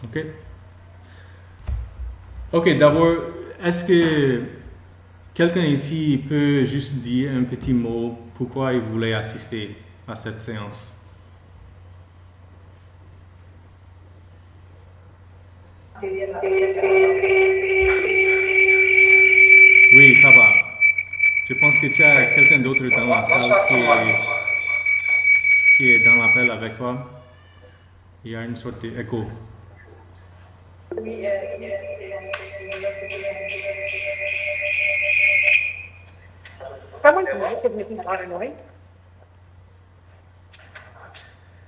OK. OK, d'abord, est-ce que quelqu'un ici peut juste dire un petit mot pourquoi il voulait assister à cette séance? Oui, ça va. Je pense que tu as quelqu'un d'autre dans la salle Bonsoir tout le monde. qui est dans l'appel avec toi. Il y a une sorte d'écho. C'est bon?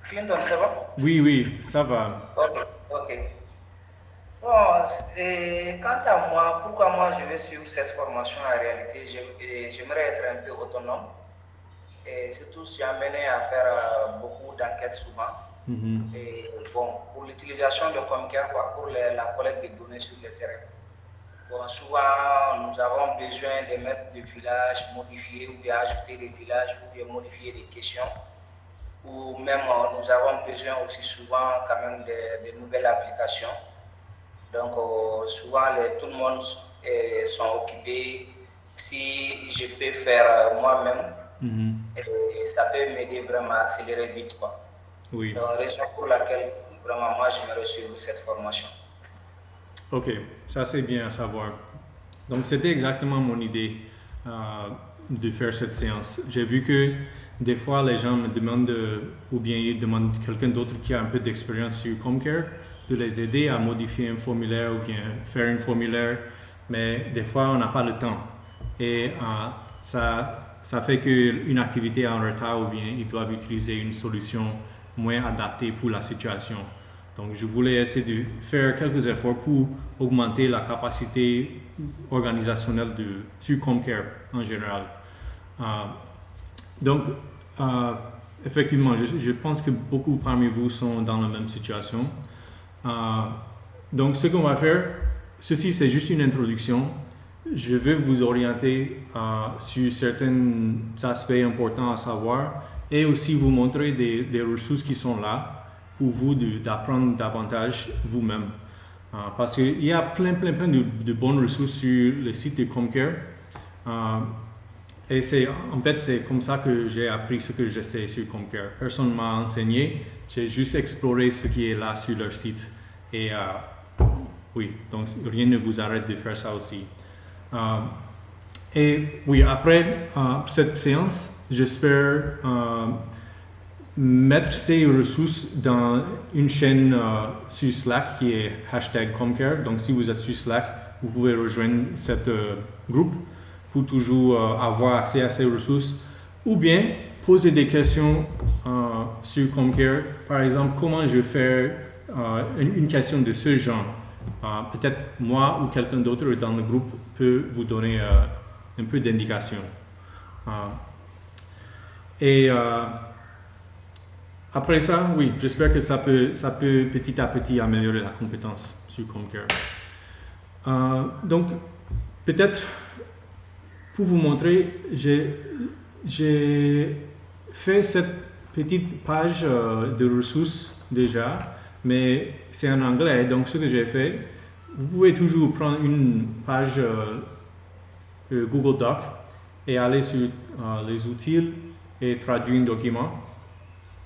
Clinton, c'est bon? Oui, ça va. Ok, ok. Bon, et quant à moi, pourquoi moi je vais suivre cette formation en réalité, j'aimerais être un peu autonome et surtout je suis amené à faire beaucoup d'enquêtes souvent. Et bon, pour l'utilisation de Comcare, quoi, pour la collecte des données sur le terrain. Bon, souvent, nous avons besoin de mettre des villages, modifier ou bien ajouter des villages ou bien modifier des questions. Ou même, nous avons besoin aussi souvent quand même de nouvelles applications. Donc, souvent, tout le monde sont occupés. Si je peux faire moi-même, ça peut m'aider vraiment à accélérer vite, quoi. Oui. Donc, raison pour laquelle vraiment moi j'aimerais suivre cette formation. OK, ça c'est bien à savoir. Donc c'était exactement mon idée de faire cette séance. J'ai vu que des fois les gens me demandent, ou bien ils demandent quelqu'un d'autre qui a un peu d'expérience sur Comcare, de les aider à modifier un formulaire ou bien faire un formulaire, mais des fois on n'a pas le temps. Et ça fait qu'une activité est en retard ou bien ils doivent utiliser une solution moins adaptée pour la situation. Donc, je voulais essayer de faire quelques efforts pour augmenter la capacité organisationnelle sur Comcare en général. Euh, donc, euh, effectivement, je pense que beaucoup parmi vous sont dans la même situation. Euh, donc, ce qu'on va faire, ceci c'est juste une introduction. Je vais vous orienter sur certains aspects importants à savoir et aussi vous montrer des ressources qui sont là pour vous d'apprendre davantage vous-même. Parce qu'il y a plein de bonnes ressources sur le site de Comcare. Et en fait, c'est comme ça que j'ai appris ce que je sais sur Comcare. Personne ne m'a enseigné, j'ai juste exploré ce qui est là sur leur site. Et oui, donc rien ne vous arrête de faire ça aussi. Et oui, après cette séance, j'espère mettre ces ressources dans une chaîne sur Slack qui est #Comcare. Donc, si vous êtes sur Slack, vous pouvez rejoindre cette groupe pour toujours avoir accès à ces ressources. Ou bien poser des questions sur Comcare. Par exemple, comment je fais une question de ce genre. Peut-être moi ou quelqu'un d'autre dans le groupe peut vous donner un peu d'indication. Et après ça, oui, j'espère que ça peut petit à petit améliorer la compétence sur Comcare. Donc, peut-être pour vous montrer, j'ai fait cette petite page de ressources déjà, mais c'est en anglais. Donc, ce que j'ai fait, vous pouvez toujours prendre une page Google Doc et aller sur les outils et traduire un document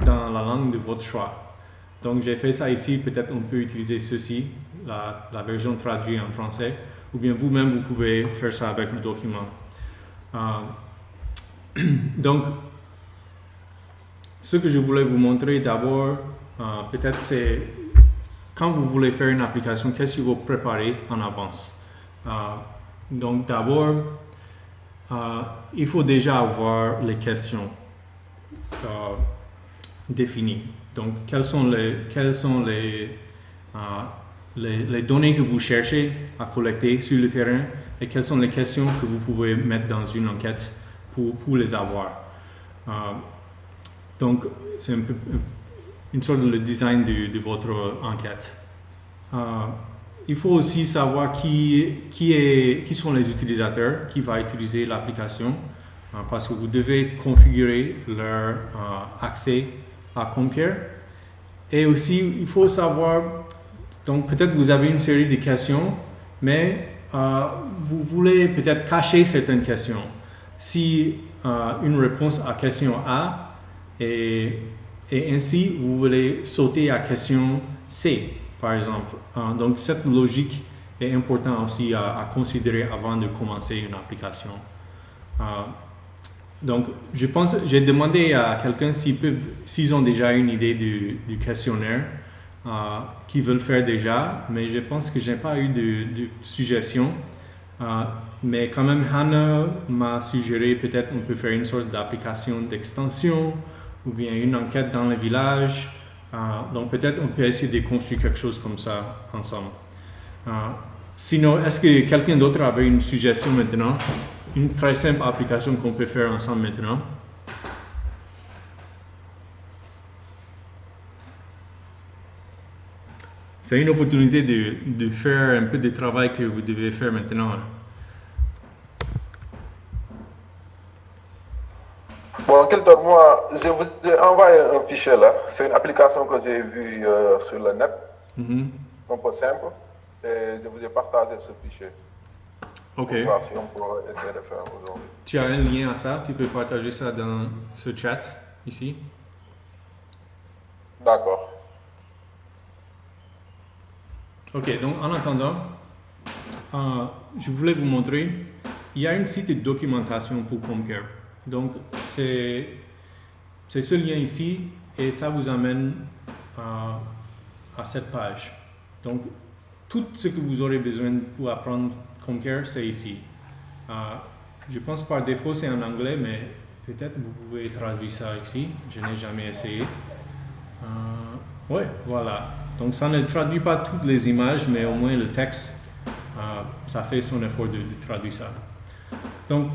dans la langue de votre choix. Donc j'ai fait ça ici, peut-être on peut utiliser ceci, la version traduite en français, ou bien vous-même vous pouvez faire ça avec le document. Donc, ce que je voulais vous montrer d'abord, peut-être c'est quand vous voulez faire une application, qu'est-ce qu'il faut préparer en avance. Donc d'abord, il faut déjà avoir les questions définies. Donc, quelles sont les données que vous cherchez à collecter sur le terrain et quelles sont les questions que vous pouvez mettre dans une enquête pour les avoir. Donc, c'est un peu une sorte de design de votre enquête. Il faut aussi savoir qui sont les utilisateurs qui vont utiliser l'application parce que vous devez configurer leur accès à Comcare. Et aussi, il faut savoir Donc peut-être vous avez une série de questions, mais vous voulez peut-être cacher certaines questions. Si une réponse à question A et ainsi vous voulez sauter à question C, par exemple. Donc cette logique est importante aussi à considérer avant de commencer une application. Donc j'ai demandé à quelqu'un s'ils ont déjà une idée du questionnaire qu'ils veulent faire déjà, mais je pense que je n'ai pas eu de suggestion. Mais quand même, Hannah m'a suggéré peut-être on peut faire une sorte d'application d'extension ou bien une enquête dans le village. Donc peut-être on peut essayer de construire quelque chose comme ça ensemble. Sinon, est-ce que quelqu'un d'autre avait une suggestion maintenant? Une très simple application qu'on peut faire ensemble maintenant? C'est une opportunité de faire un peu de travail que vous devez faire maintenant. Bon, Kelton, moi, je vous ai envoyé un fichier là. C'est une application que j'ai vue sur le net, un peu simple. Et je vous ai partagé ce fichier. Ok. Pour voir si on peut essayer de faire aujourd'hui. Tu as un lien à ça? Tu peux partager ça dans ce chat ici? D'accord. Ok, donc en attendant, je voulais vous montrer, il y a un site de documentation pour CommCare. Donc c'est ce lien ici et ça vous amène à cette page. Donc tout ce que vous aurez besoin pour apprendre CommCare, c'est ici. Je pense par défaut c'est en anglais, mais peut-être vous pouvez traduire ça ici. Je n'ai jamais essayé. Ouais, voilà. Donc ça ne traduit pas toutes les images, mais au moins le texte, ça fait son effort de traduire ça. Donc,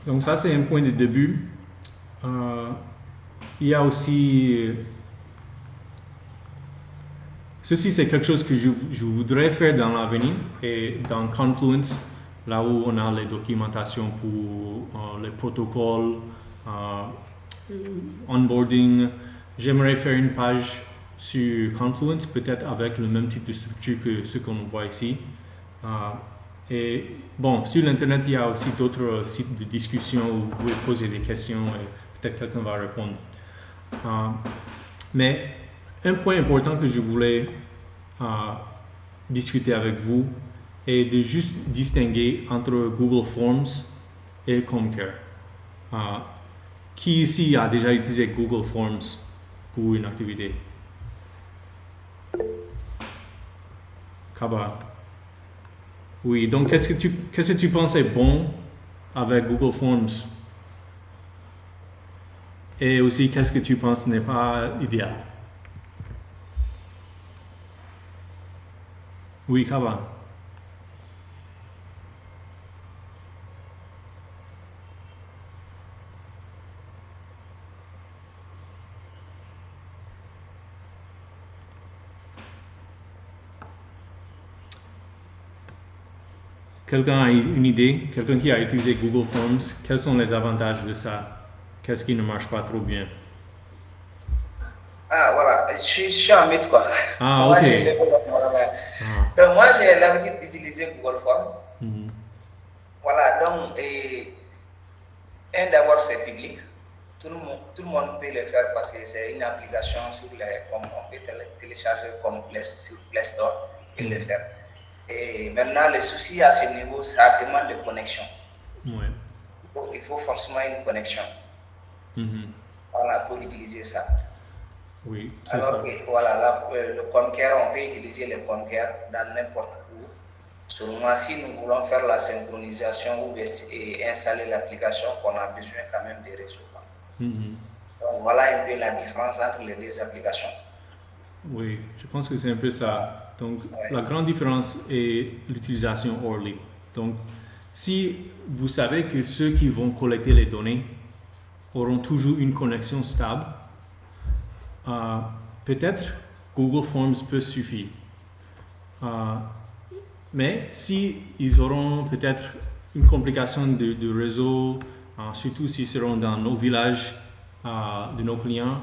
donc ça c'est un point de début. Il y a aussi... Ceci c'est quelque chose que je voudrais faire dans l'avenir et dans Confluence, là où on a les documentations pour les protocoles, onboarding. J'aimerais faire une page sur Confluence, peut-être avec le même type de structure que ce qu'on voit ici. Et bon, sur l'Internet, il y a aussi d'autres sites de discussion où vous pouvez poser des questions et peut-être quelqu'un va répondre. Mais un point important que je voulais discuter avec vous est de juste distinguer entre Google Forms et CommCare. Qui ici a déjà utilisé Google Forms pour une activité? Kaba. Oui, donc qu'est-ce que tu penses est bon avec Google Forms? Et aussi, qu'est-ce que tu penses n'est pas idéal? Oui, Kaba. Quelqu'un a une idée? Quelqu'un qui a utilisé Google Forms? Quels sont les avantages de ça? Qu'est-ce qui ne marche pas trop bien? Ah, voilà, je suis en mythe, quoi. Ah, Moi, ok. Donc, moi, j'ai l'habitude d'utiliser Google Forms. Voilà, donc, d'abord, c'est public. Tout le monde peut le faire parce que c'est une application comme on peut télécharger sur Play Store et le faire. Et maintenant, le souci à ce niveau, ça demande de connexion. Ouais. Il faut forcément une connexion. Voilà, pour utiliser ça. Oui, c'est alors ça. Que, voilà, là, le CommCare, on peut utiliser le CommCare dans n'importe où. Seulement, si nous voulons faire la synchronisation et installer l'application, on a besoin quand même des réseaux. Donc, voilà un peu la différence entre les deux applications. Oui, je pense que c'est un peu ça. Donc, la grande différence est l'utilisation hors ligne. Donc, si vous savez que ceux qui vont collecter les données auront toujours une connexion stable, peut-être Google Forms peut suffire. Mais si ils auront peut-être une complication de réseau, surtout s'ils seront dans nos villages de nos clients,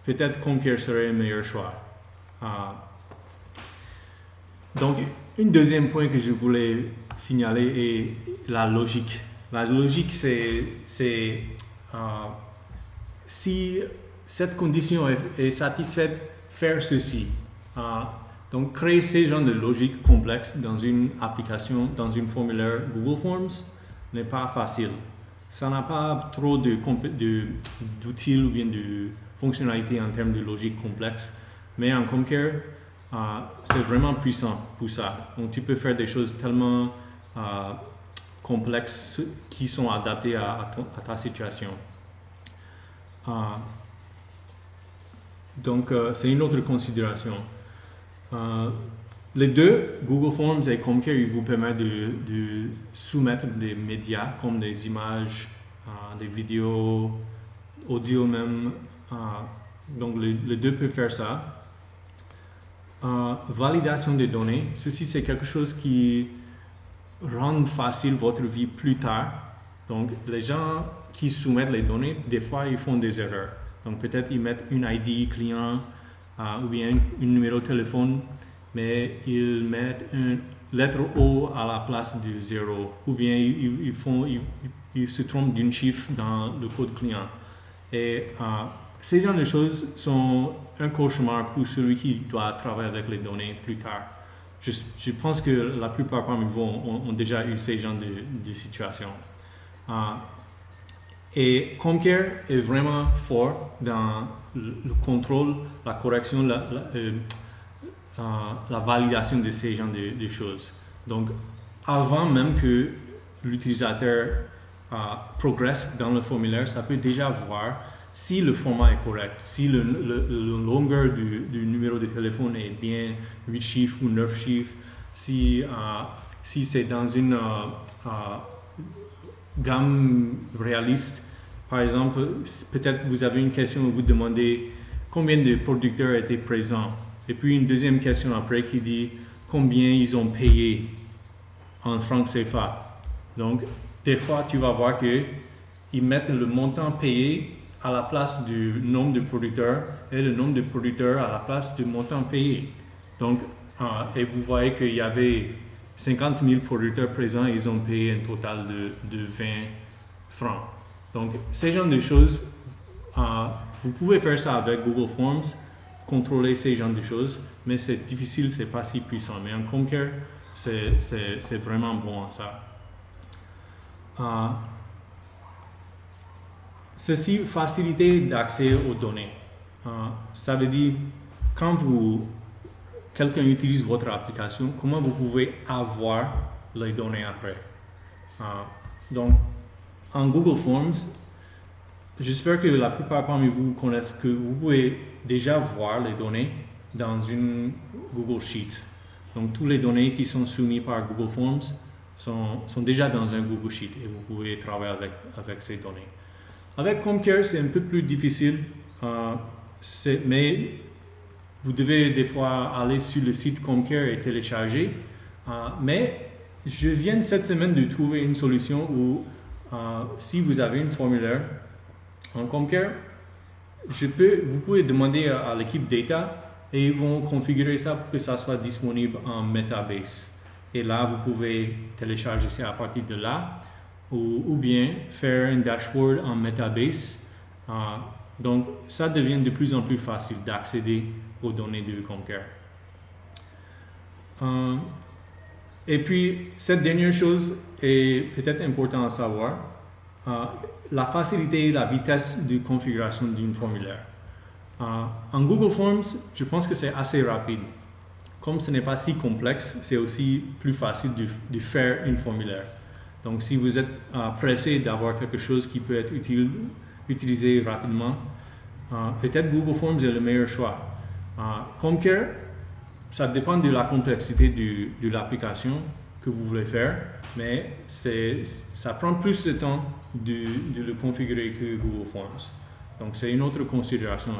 peut-être Comcare serait le meilleur choix. Donc, un deuxième point que je voulais signaler est la logique. La logique, c'est si cette condition est satisfaite, faire ceci. Donc, créer ces genres de logique complexes dans une application, dans une formulaire Google Forms n'est pas facile. Ça n'a pas trop d'outils ou bien de fonctionnalités en termes de logique complexe. Mais en Comcare, c'est vraiment puissant pour ça. Donc, tu peux faire des choses tellement complexes qui sont adaptées à ta situation. Donc, c'est une autre considération. Les deux, Google Forms et Comcare, ils vous permettent de soumettre des médias comme des images, des vidéos, audio même. Donc, les deux peuvent faire ça. Validation des données, ceci c'est quelque chose qui rend facile votre vie plus tard. Donc, les gens qui soumettent les données, des fois, ils font des erreurs. Donc, peut-être ils mettent une ID client ou bien un numéro de téléphone, mais ils mettent une lettre O à la place du 0. Ou bien ils se trompent d'un chiffre dans le code client. Et ces genres de choses sont un cauchemar pour celui qui doit travailler avec les données plus tard. Je pense que la plupart parmi vous ont déjà eu ces genres de situations. Et Comcare est vraiment fort dans le contrôle, la correction, la validation de ces genres de choses. Donc, avant même que l'utilisateur progresse dans le formulaire, ça peut déjà voir si le format est correct, si la longueur du numéro de téléphone est bien 8 chiffres ou 9 chiffres, si c'est dans une gamme réaliste. Par exemple, peut-être vous avez une question où vous demandez combien de producteurs étaient présents. Et puis une deuxième question après qui dit combien ils ont payé en francs CFA. Donc, des fois, tu vas voir qu'ils mettent le montant payé à la place du nombre de producteurs et le nombre de producteurs à la place du montant payé. Donc, et vous voyez qu'il y avait 50 000 producteurs présents et ils ont payé un total de 20 francs. Donc, ces genres de choses, vous pouvez faire ça avec Google Forms, contrôler ces genres de choses, mais c'est difficile, c'est pas si puissant. Mais en Comcare, c'est vraiment bon en ça. Ceci, facilité d'accès aux données. Ça veut dire, quand quelqu'un utilise votre application, comment vous pouvez avoir les données après. Donc, en Google Forms, j'espère que la plupart parmi vous connaissent que vous pouvez déjà voir les données dans une Google Sheet. Donc, toutes les données qui sont soumises par Google Forms sont déjà dans un Google Sheet et vous pouvez travailler avec ces données. Avec Comcare, c'est un peu plus difficile, mais vous devez des fois aller sur le site Comcare et télécharger. Mais je viens cette semaine de trouver une solution où si vous avez une formulaire en Comcare, vous pouvez demander à l'équipe Data et ils vont configurer ça pour que ça soit disponible en Metabase. Et là, vous pouvez télécharger ça à partir de là ou bien faire un dashboard en Metabase. Donc, ça devient de plus en plus facile d'accéder aux données de Comcare. Et puis, cette dernière chose est peut-être importante à savoir, la facilité et la vitesse de configuration d'une formulaire. En Google Forms, je pense que c'est assez rapide. Comme ce n'est pas si complexe, c'est aussi plus facile de faire une formulaire. Donc, si vous êtes pressé d'avoir quelque chose qui peut être utilisé rapidement, peut-être Google Forms est le meilleur choix. Comcare, ça dépend de la complexité de l'application que vous voulez faire, mais ça prend plus de temps de le configurer que Google Forms. Donc, c'est une autre considération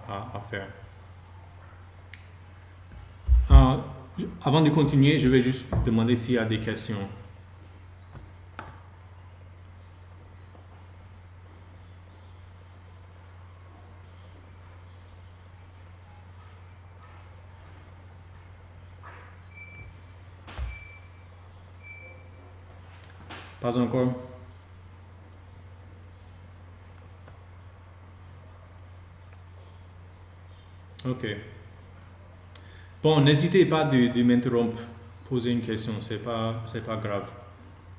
à faire. Avant de continuer, je vais juste demander s'il y a des questions. Pas encore? Ok. Bon, n'hésitez pas de m'interrompre, poser une question, c'est pas grave.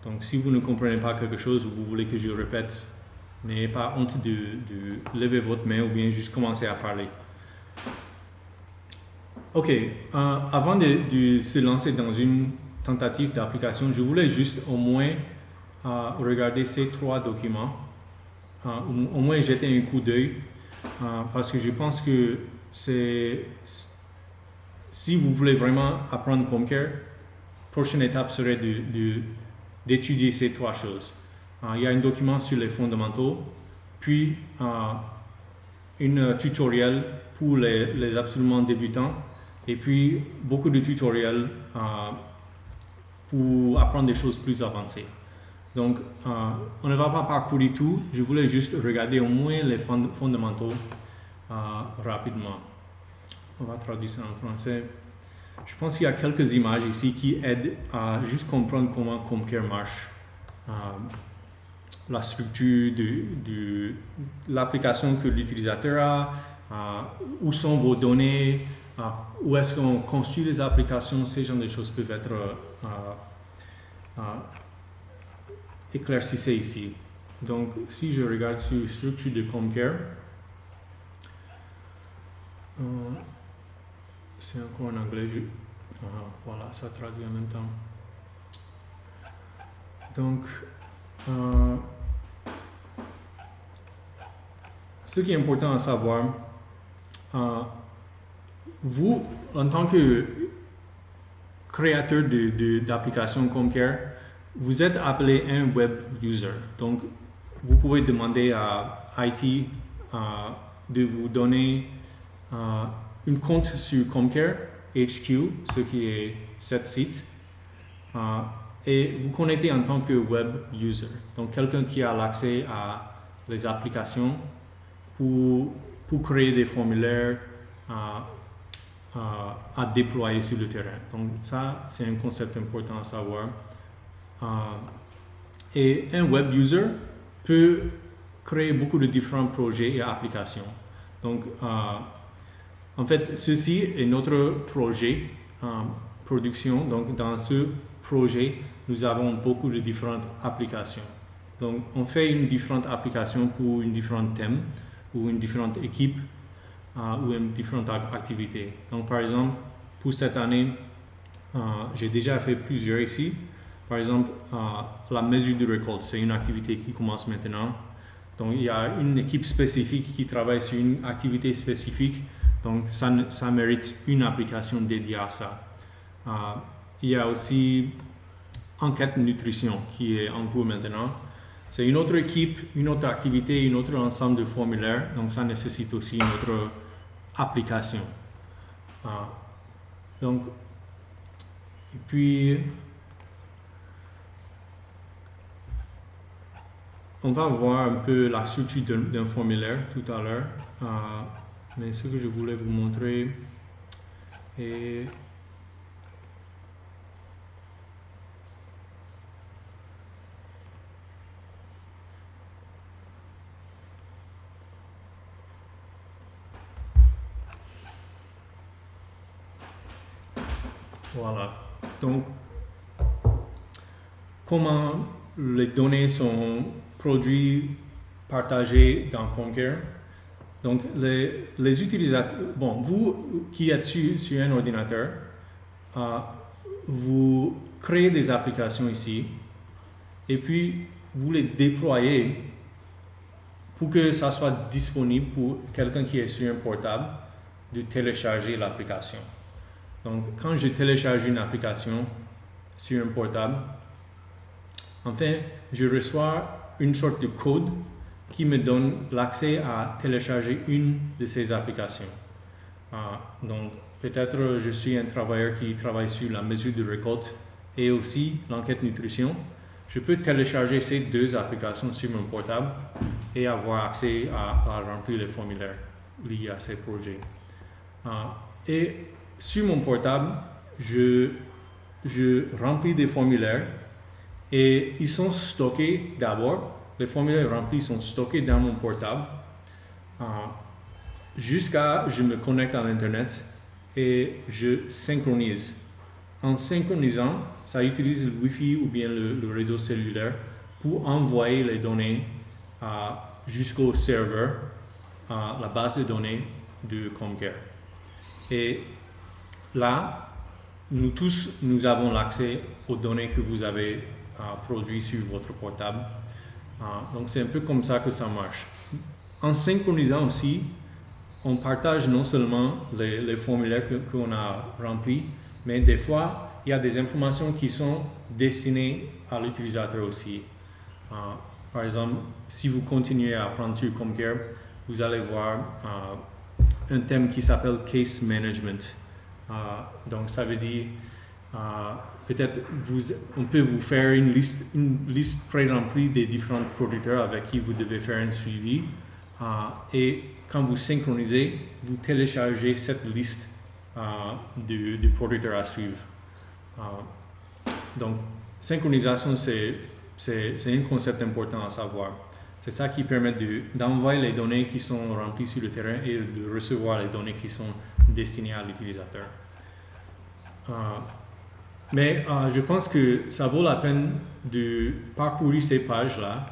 Donc, si vous ne comprenez pas quelque chose ou vous voulez que je répète, n'ayez pas honte de lever votre main ou bien juste commencer à parler. Ok, avant de se lancer dans une tentative d'application, je voulais juste au moins regarder ces 3 documents, au moins jeter un coup d'œil, parce que je pense que si vous voulez vraiment apprendre Comcare, prochaine étape serait d'étudier ces 3 choses. Il y a un document sur les fondamentaux, puis un tutoriel pour les absolument débutants, et puis beaucoup de tutoriels pour apprendre des choses plus avancées. Donc, on ne va pas parcourir tout, je voulais juste regarder au moins les fondamentaux rapidement. On va traduire ça en français. Je pense qu'il y a quelques images ici qui aident à juste comprendre comment Comcare marche. La structure de l'application que l'utilisateur a, où sont vos données, où est-ce qu'on construit les applications, ces genres de choses peuvent être éclaircies ici. Donc, si je regarde sur la structure de Comcare, c'est encore en anglais, voilà, ça traduit en même temps. Donc, ce qui est important à savoir, vous, en tant que créateur d'applications Comcare, vous êtes appelé un web user. Donc, vous pouvez demander à IT de vous donner un compte sur Comcare HQ, ce qui est cette site, et vous connectez en tant que web user. Donc, quelqu'un qui a l'accès à les applications pour créer des formulaires à déployer sur le terrain. Donc, ça, c'est un concept important à savoir. Et un web user peut créer beaucoup de différents projets et applications. Donc, en fait, ceci est notre projet production. Donc, dans ce projet, nous avons beaucoup de différentes applications. Donc, on fait une différente application pour une différente thème ou une différente équipe ou une différente activité. Donc, par exemple, pour cette année, j'ai déjà fait plusieurs ici. Par exemple, la mesure de récolte, c'est une activité qui commence maintenant. Donc, il y a une équipe spécifique qui travaille sur une activité spécifique. Donc, ça mérite une application dédiée à ça. Il y a aussi enquête nutrition qui est en cours maintenant. C'est une autre équipe, une autre activité, un autre ensemble de formulaires. Donc, ça nécessite aussi une autre application. Donc, et puis, on va voir un peu la structure d'un formulaire tout à l'heure. Mais ce que je voulais vous montrer est... Voilà. Donc, comment les données sont produites, partagées dans Comcare. Donc, les utilisateurs, bon, vous qui êtes sur un ordinateur, vous créez des applications ici, et puis vous les déployez pour que ça soit disponible pour quelqu'un qui est sur un portable de télécharger l'application. Donc, quand je télécharge une application sur un portable, enfin, je reçois une sorte de code qui me donne l'accès à télécharger une de ces applications. Donc, peut-être je suis un travailleur qui travaille sur la mesure de récolte et aussi l'enquête nutrition. Je peux télécharger ces 2 applications sur mon portable et avoir accès à remplir les formulaires liés à ces projets. Et sur mon portable, je remplis des formulaires Et ils sont stockés d'abord, les formulaires remplis sont stockés dans mon portable jusqu'à je me connecte à l'Internet et je synchronise. En synchronisant, ça utilise le Wi-Fi ou bien le réseau cellulaire pour envoyer les données jusqu'au serveur, la base de données de Comcare. Et là, nous tous, nous avons l'accès aux données que vous avez produites sur votre portable. Donc, c'est un peu comme ça que ça marche. En synchronisant aussi, on partage non seulement les formulaires qu'on a remplis, mais des fois, il y a des informations qui sont destinées à l'utilisateur aussi. Par exemple, si vous continuez à apprendre sur Comcare, vous allez voir un thème qui s'appelle Case Management. Donc, ça veut dire, peut-être, on peut vous faire une liste pré-remplie des différents producteurs avec qui vous devez faire un suivi. Et quand vous synchronisez, vous téléchargez cette liste du producteur à suivre. Donc, synchronisation, c'est un concept important à savoir. C'est ça qui permet d'envoyer les données qui sont remplies sur le terrain et de recevoir les données qui sont destinées à l'utilisateur. Mais je pense que ça vaut la peine de parcourir ces pages-là,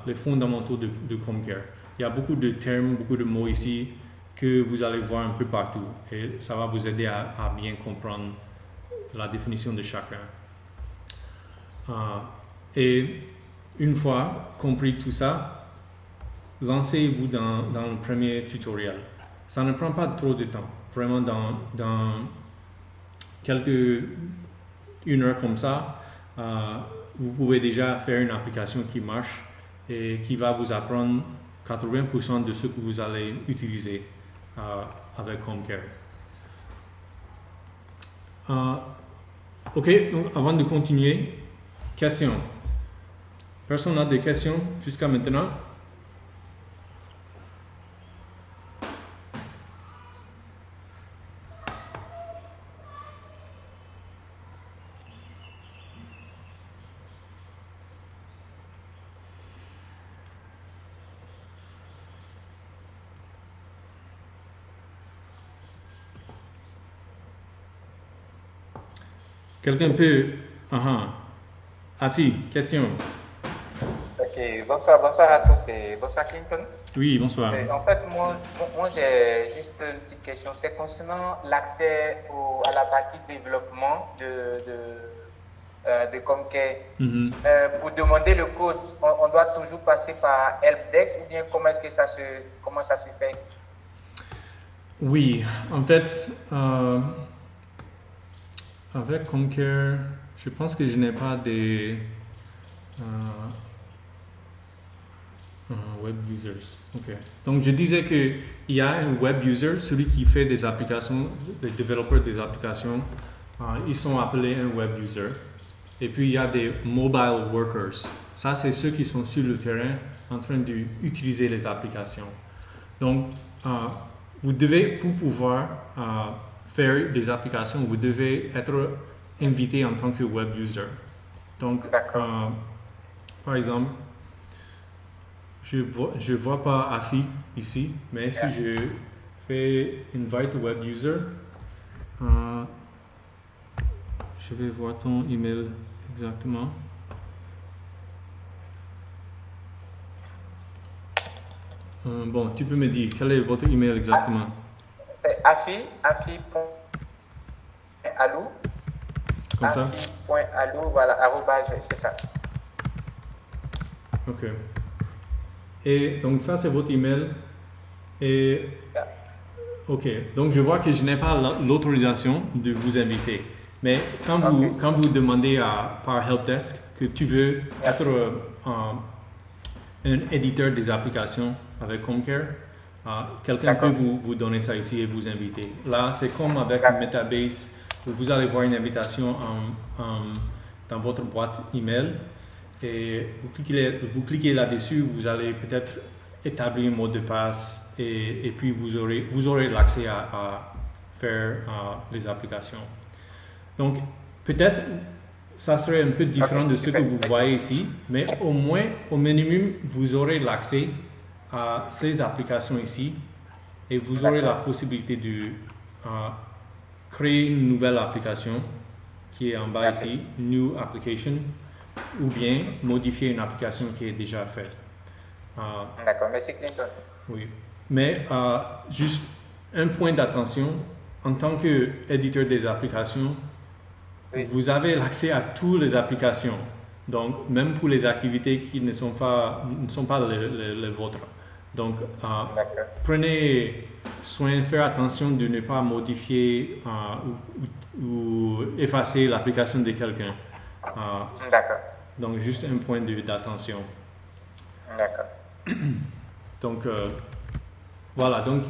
les fondamentaux de Comcare. Il y a beaucoup de termes, beaucoup de mots ici que vous allez voir un peu partout et ça va vous aider à bien comprendre la définition de chacun. Et une fois compris tout ça, lancez-vous dans le premier tutoriel. Ça ne prend pas trop de temps. Vraiment, dans une heure comme ça, vous pouvez déjà faire une application qui marche et qui va vous apprendre 80% de ce que vous allez utiliser avec Comcare. Ok, donc avant de continuer, questions. Personne n'a des questions jusqu'à maintenant? Quelqu'un peut... Afi, question. Ok, bonsoir à tous et bonsoir Clinton. Oui, bonsoir. En fait, moi j'ai juste une petite question. C'est concernant l'accès à la partie développement de Comcare. Pour demander le code, on doit toujours passer par helpdesk ou bien comment ça se fait? Oui, en fait, avec Comcare, je pense que je n'ai pas des web users. Ok. Donc je disais qu'il y a un web user, celui qui fait des applications, les développeurs des applications, ils sont appelés un web user. Et puis il y a des mobile workers. Ça, c'est ceux qui sont sur le terrain en train d'utiliser les applications. Donc, vous devez, pour pouvoir faire des applications, vous devez être invité en tant que web user. Donc, par exemple, je vois pas Afi ici, mais si je fais invite web user, je vais voir ton email exactement. Bon, tu peux me dire quel est votre email exactement? C'est afi.alou. Comme ça? Afi.alou, voilà, arrobase, c'est ça. Ok. Et donc ça, c'est votre email. Et ok. Donc je vois que je n'ai pas l'autorisation de vous inviter. Mais quand vous demandez par helpdesk que tu veux être un éditeur des applications avec Comcare, quelqu'un peut vous donner ça ici et vous inviter. Là, c'est comme avec Metabase, vous allez voir une invitation dans votre boîte email et vous cliquez là-dessus, vous allez peut-être établir un mot de passe et puis vous aurez l'accès à faire les applications. Donc, peut-être ça serait un peu différent de ce que vous voyez ici, mais au moins, au minimum, vous aurez l'accès à ces applications ici et vous aurez la possibilité de créer une nouvelle application qui est en bas ici, New Application, ou bien modifier une application qui est déjà faite. D'accord, merci Clinton. Oui, mais juste un point d'attention, en tant qu'éditeur des applications, vous avez l'accès à toutes les applications, donc même pour les activités qui ne sont pas les vôtres. Donc, prenez soin, faire attention de ne pas modifier ou effacer l'application de quelqu'un. D'accord. Donc, juste un point d'attention. D'accord. Donc, voilà. Donc,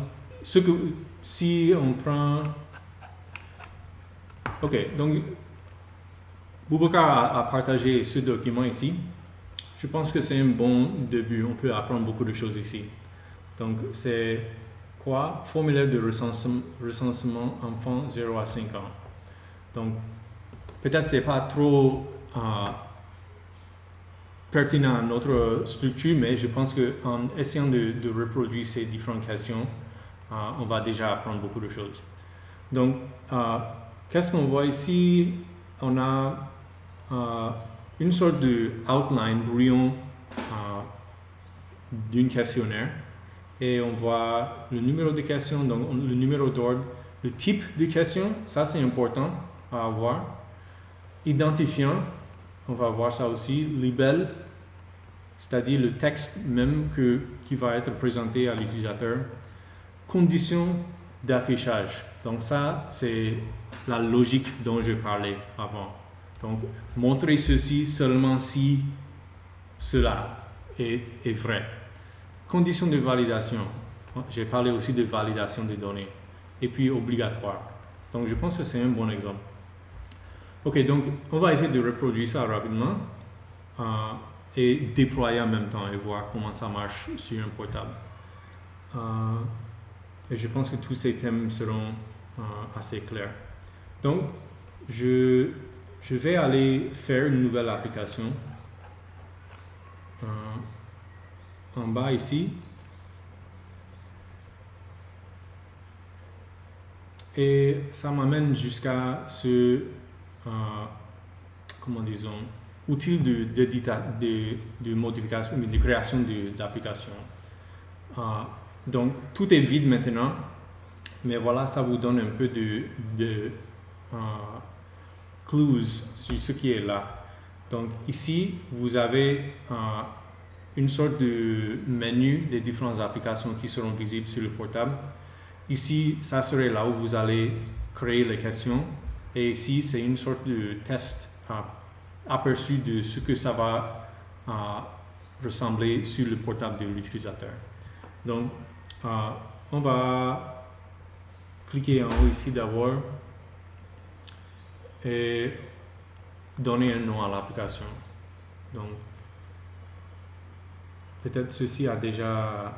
si on prend... OK. Donc, Boubacar a partagé ce document ici. Je pense que c'est un bon début. On peut apprendre beaucoup de choses ici. Donc, c'est quoi? Formulaire de recensement enfants 0 à 5 ans. Donc, peut-être c'est pas trop pertinent à notre structure, mais je pense qu'en essayant de reproduire ces différentes questions, on va déjà apprendre beaucoup de choses. Donc, qu'est-ce qu'on voit ici? On a une sorte de outline brouillon d'un questionnaire et on voit le numéro de question, donc le numéro d'ordre, le type de question, ça c'est important à avoir. Identifiant, on va voir ça aussi. Libelle, c'est-à-dire le texte même qui va être présenté à l'utilisateur. Conditions d'affichage, donc ça c'est la logique dont je parlais avant. Donc, montrer ceci seulement si cela est vrai. Conditions de validation. J'ai parlé aussi de validation des données. Et puis, obligatoire. Donc, je pense que c'est un bon exemple. OK, donc, on va essayer de reproduire ça rapidement et déployer en même temps et voir comment ça marche sur un portable. Et je pense que tous ces thèmes seront assez clairs. Donc, je vais aller faire une nouvelle application en bas ici. Et ça m'amène jusqu'à ce, outil de modification, de création d'application. Donc, tout est vide maintenant, mais voilà, ça vous donne un peu de clues sur ce qui est là. Donc ici, vous avez une sorte de menu des différentes applications qui seront visibles sur le portable. Ici, ça serait là où vous allez créer les questions. Et ici, c'est une sorte de test aperçu de ce que ça va ressembler sur le portable de l'utilisateur. Donc, on va cliquer en haut ici d'abord et donner un nom à l'application. Donc, peut-être ceci a déjà...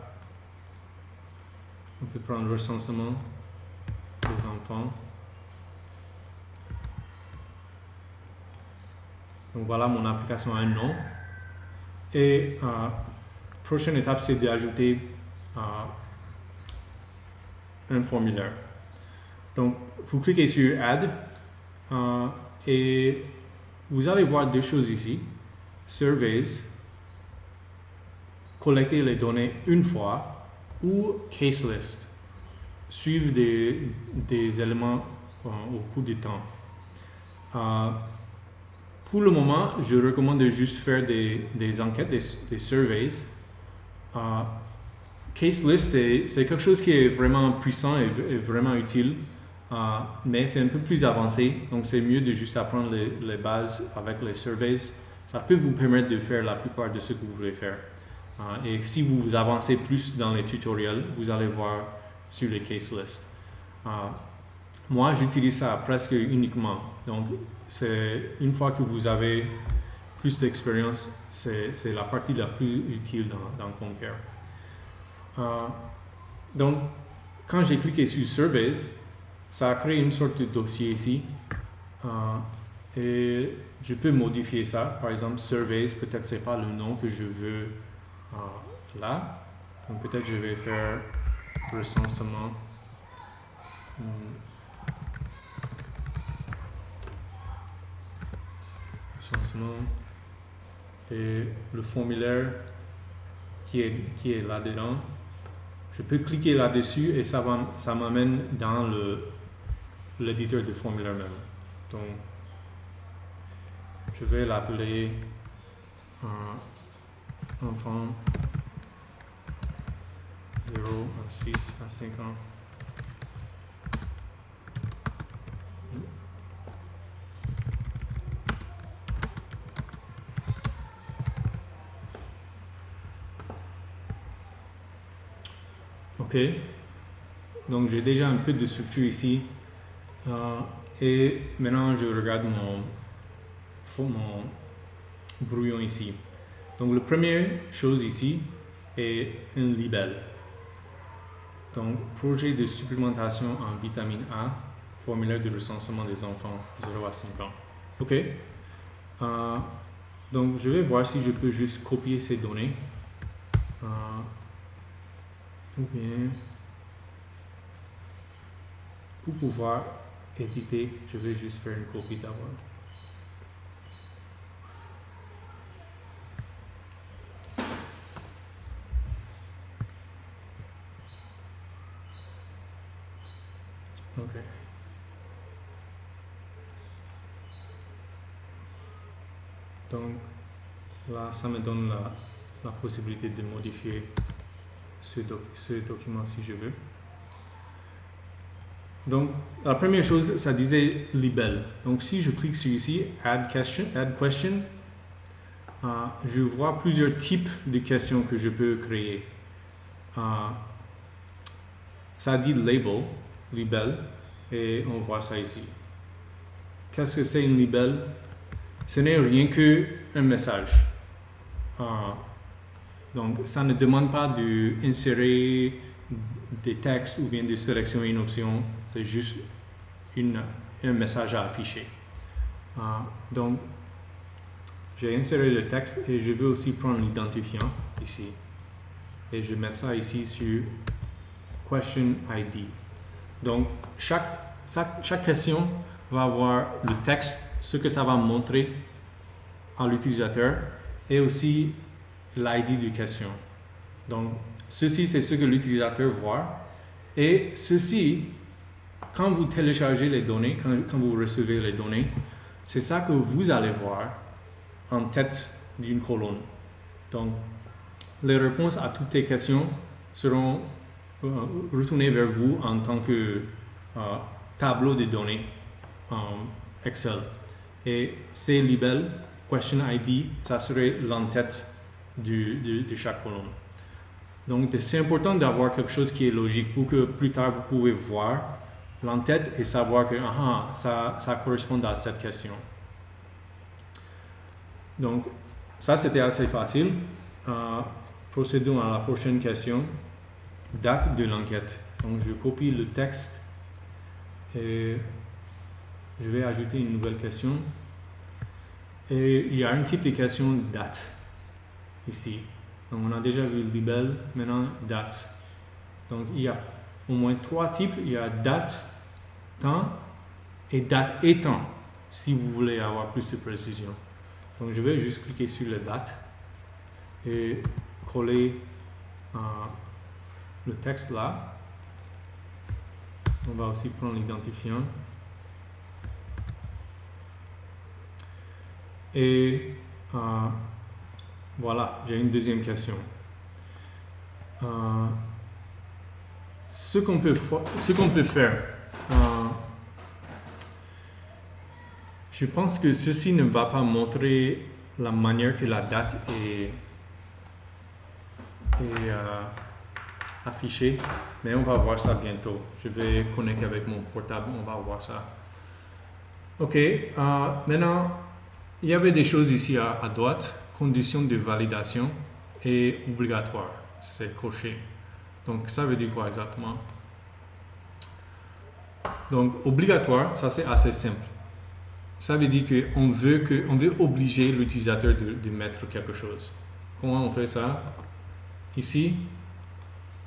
On peut prendre recensement des enfants. Donc voilà, mon application a un nom. Et prochaine étape, c'est d'ajouter un formulaire. Donc, vous cliquez sur Add et vous allez voir deux choses ici. Surveys, collecter les données une fois, ou Case List, suivre des éléments au cours du temps. Pour le moment, je recommande de juste faire des enquêtes, des surveys. Case List, c'est quelque chose qui est vraiment puissant et vraiment utile, mais c'est un peu plus avancé, donc c'est mieux de juste apprendre les bases avec les surveys. Ça peut vous permettre de faire la plupart de ce que vous voulez faire. Et si vous avancez plus dans les tutoriels, vous allez voir sur les case lists. Moi, j'utilise ça presque uniquement. Donc, c'est une fois que vous avez plus d'expérience, c'est la partie la plus utile dans Concur. Donc, quand j'ai cliqué sur Surveys, ça a créé une sorte de dossier ici. Et je peux modifier ça. Par exemple, surveys, peut-être c'est pas le nom que je veux là. Donc peut-être je vais faire recensement. Recensement. Et le formulaire qui est là-dedans. Je peux cliquer là-dessus et ça m'amène dans l'éditeur de formulaire même. Donc, je vais l'appeler enfant 0 à 6 à 5 ans. Ok, donc j'ai déjà un peu de structure ici et maintenant je regarde mon brouillon ici. Donc la première chose ici est un libelle. Donc projet de supplémentation en vitamine A, formulaire de recensement des enfants 0 à 5 ans. Ok, donc je vais voir si je peux juste copier ces données. Ou bien, pour pouvoir éditer, je vais juste faire une copie d'abord. Ok. Donc, là, ça me donne la possibilité de modifier ce document si je veux. Donc, la première chose, ça disait libelle. Donc, si je clique sur ici, Add question, je vois plusieurs types de questions que je peux créer. Ça dit label, libelle, et on voit ça ici. Qu'est-ce que c'est une libelle? Ce n'est rien qu'un message. Donc, ça ne demande pas d'insérer des textes ou bien de sélectionner une option. C'est juste un message à afficher. Donc, j'ai inséré le texte et je veux aussi prendre l'identifiant ici. Et je vais mettre ça ici sur Question ID. Donc, chaque question va avoir le texte, ce que ça va montrer à l'utilisateur et aussi l'ID de question. Donc, ceci, c'est ce que l'utilisateur voit. Et ceci, quand vous téléchargez les données, quand vous recevez les données, c'est ça que vous allez voir en tête d'une colonne. Donc, les réponses à toutes les questions seront retournées vers vous en tant que tableau de données Excel. Et ces libelles, Question ID, ça serait l'entête de chaque colonne. Donc, c'est important d'avoir quelque chose qui est logique pour que plus tard, vous pouvez voir l'entête et savoir que ça correspond à cette question. Donc, ça, c'était assez facile. Procédons à la prochaine question. Date de l'enquête. Donc, je copie le texte et je vais ajouter une nouvelle question. Et il y a un type de question date ici. Donc, on a déjà vu libelle, maintenant date. Donc, il y a au moins 3 types. Il y a date, temps et date et temps, si vous voulez avoir plus de précision. Donc, je vais juste cliquer sur la date et coller le texte là. On va aussi prendre l'identifiant. Et voilà, j'ai une deuxième question. Ce qu'on peut faire, je pense que ceci ne va pas montrer la manière que la date est affichée, mais on va voir ça bientôt. Je vais connecter avec mon portable, on va voir ça. Ok, maintenant, il y avait des choses ici à droite, conditions de validation et obligatoire, c'est coché. Donc, ça veut dire quoi exactement? Donc, obligatoire, ça c'est assez simple. ça veut dire qu'on veut obliger l'utilisateur de mettre quelque chose. Comment on fait ça? Ici,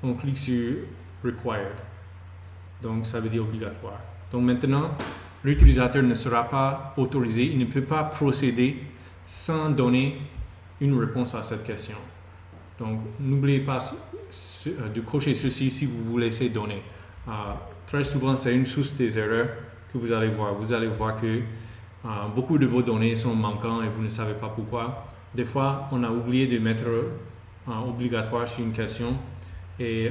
on clique sur Required. Donc, ça veut dire obligatoire. Donc, maintenant, l'utilisateur ne sera pas autorisé, il ne peut pas procéder sans donner une réponse à cette question. Donc, n'oubliez pas de cocher ceci si vous vous laissez donner. Très souvent, c'est une source des erreurs que vous allez voir. Vous allez voir que beaucoup de vos données sont manquantes et vous ne savez pas pourquoi. Des fois, on a oublié de mettre obligatoire sur une question et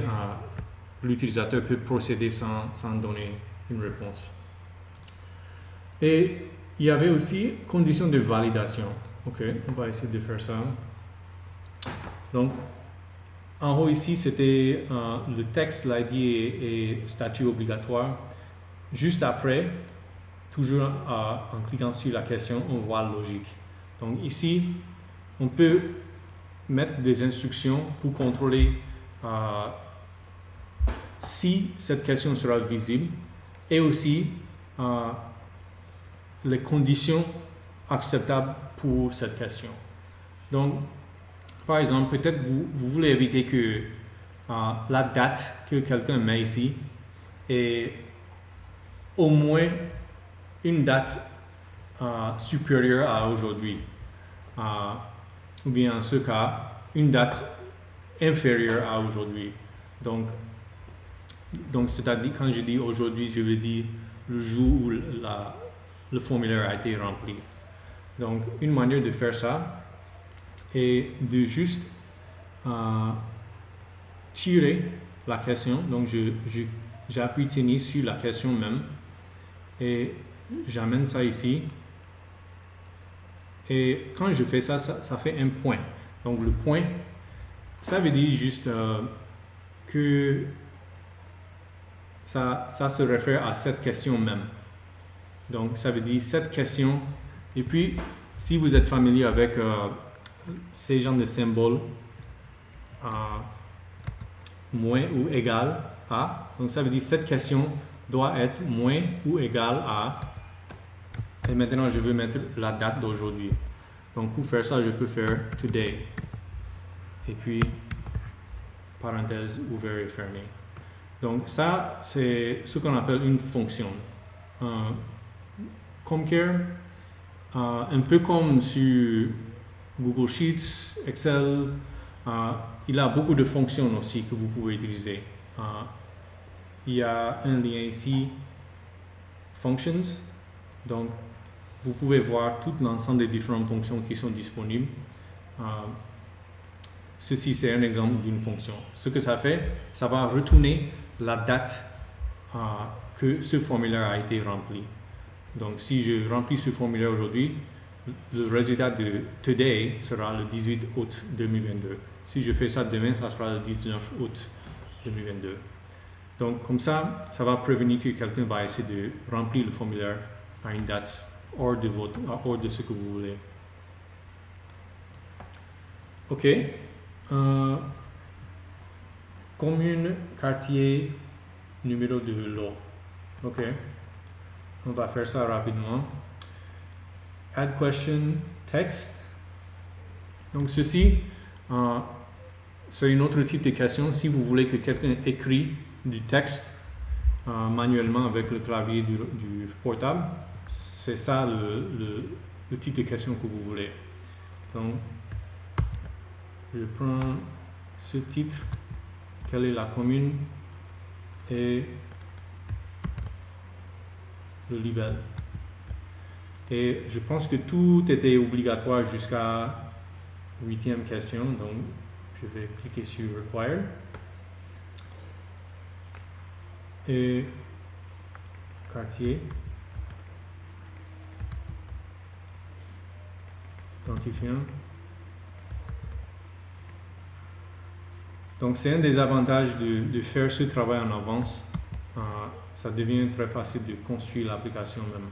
l'utilisateur peut procéder sans donner une réponse. Et il y avait aussi conditions de validation. Ok, on va essayer de faire ça. Donc, en haut ici, c'était le texte, l'ID et statut obligatoire. Juste après, toujours en cliquant sur la question, on voit logique. Donc ici, on peut mettre des instructions pour contrôler si cette question sera visible et aussi les conditions acceptables pour cette question. Donc, par exemple, peut-être vous voulez éviter que la date que quelqu'un met ici est au moins une date supérieure à aujourd'hui. Ou bien en ce cas, une date inférieure à aujourd'hui. Donc c'est-à-dire, quand je dis aujourd'hui, je veux dire le jour où le formulaire a été rempli. Donc, une manière de faire ça est de juste tirer la question. Donc, j'appuie tenir sur la question même et j'amène ça ici. Et quand je fais ça, ça fait un point. Donc, le point, ça veut dire juste que ça se réfère à cette question même. Donc, ça veut dire cette question. Et puis, si vous êtes familier avec ces genres de symboles, moins ou égal à, donc ça veut dire cette question doit être moins ou égal à, et maintenant je veux mettre la date d'aujourd'hui. Donc, pour faire ça, je peux faire today. Et puis, parenthèse ouvert et fermé. Donc, ça, c'est ce qu'on appelle une fonction. Comcare, un peu comme sur Google Sheets, Excel, il a beaucoup de fonctions aussi que vous pouvez utiliser. Il y a un lien ici, Functions. Donc, vous pouvez voir tout l'ensemble des différentes fonctions qui sont disponibles. Ceci, c'est un exemple d'une fonction. Ce que ça fait, ça va retourner la date que ce formulaire a été rempli. Donc, si je remplis ce formulaire aujourd'hui, le résultat de today sera le 18 août 2022. Si je fais ça demain, ça sera le 19 août 2022. Donc, comme ça, ça va prévenir que quelqu'un va essayer de remplir le formulaire à une date hors de ce que vous voulez. OK. Commune, quartier, numéro de lot. OK. On va faire ça rapidement. Add question, text. Donc ceci, c'est une autre type de question. Si vous voulez que quelqu'un écrit du texte manuellement avec le clavier du portable, c'est ça le type de question que vous voulez. Donc, je prends ce titre, quelle est la commune, et le libelle. Et je pense que tout était obligatoire jusqu'à 8e question, donc je vais cliquer sur Required. Et quartier, identifiant. Donc c'est un des avantages de faire ce travail en avance. Ça devient très facile de construire l'application même.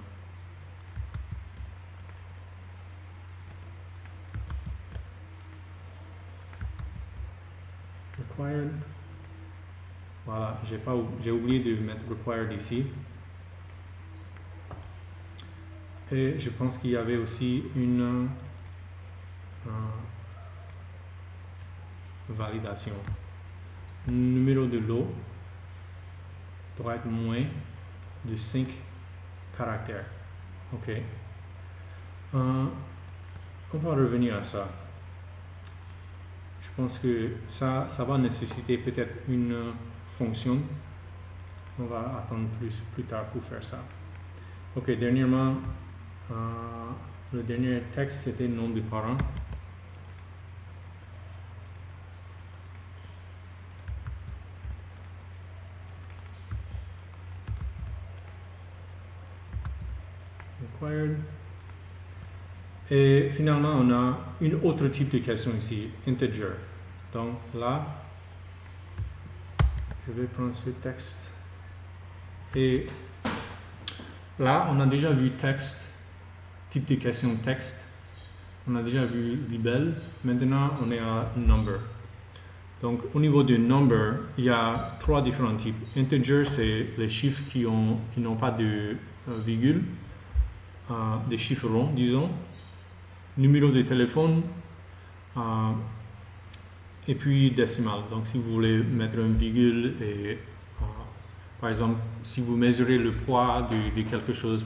Required. Voilà, j'ai oublié de mettre required ici. Et je pense qu'il y avait aussi une validation. Le numéro de lot doit être moins de 5 caractères. Ok. On va revenir à ça. Je pense que ça va nécessiter peut-être une fonction. On va attendre plus tard pour faire ça. Ok, dernièrement, le dernier texte c'était nom des parents. Required. Et finalement, on a une autre type de question ici, integer. Donc là, je vais prendre ce texte. Et là, on a déjà vu texte, type de question texte. On a déjà vu libelle. Maintenant, on est à number. Donc, au niveau du number, il y a 3 différents types. Integer, c'est les chiffres qui n'ont pas de virgule, des chiffres ronds, disons. Numéro de téléphone, et puis décimal. Donc, si vous voulez mettre une virgule, et, par exemple, si vous mesurez le poids de quelque chose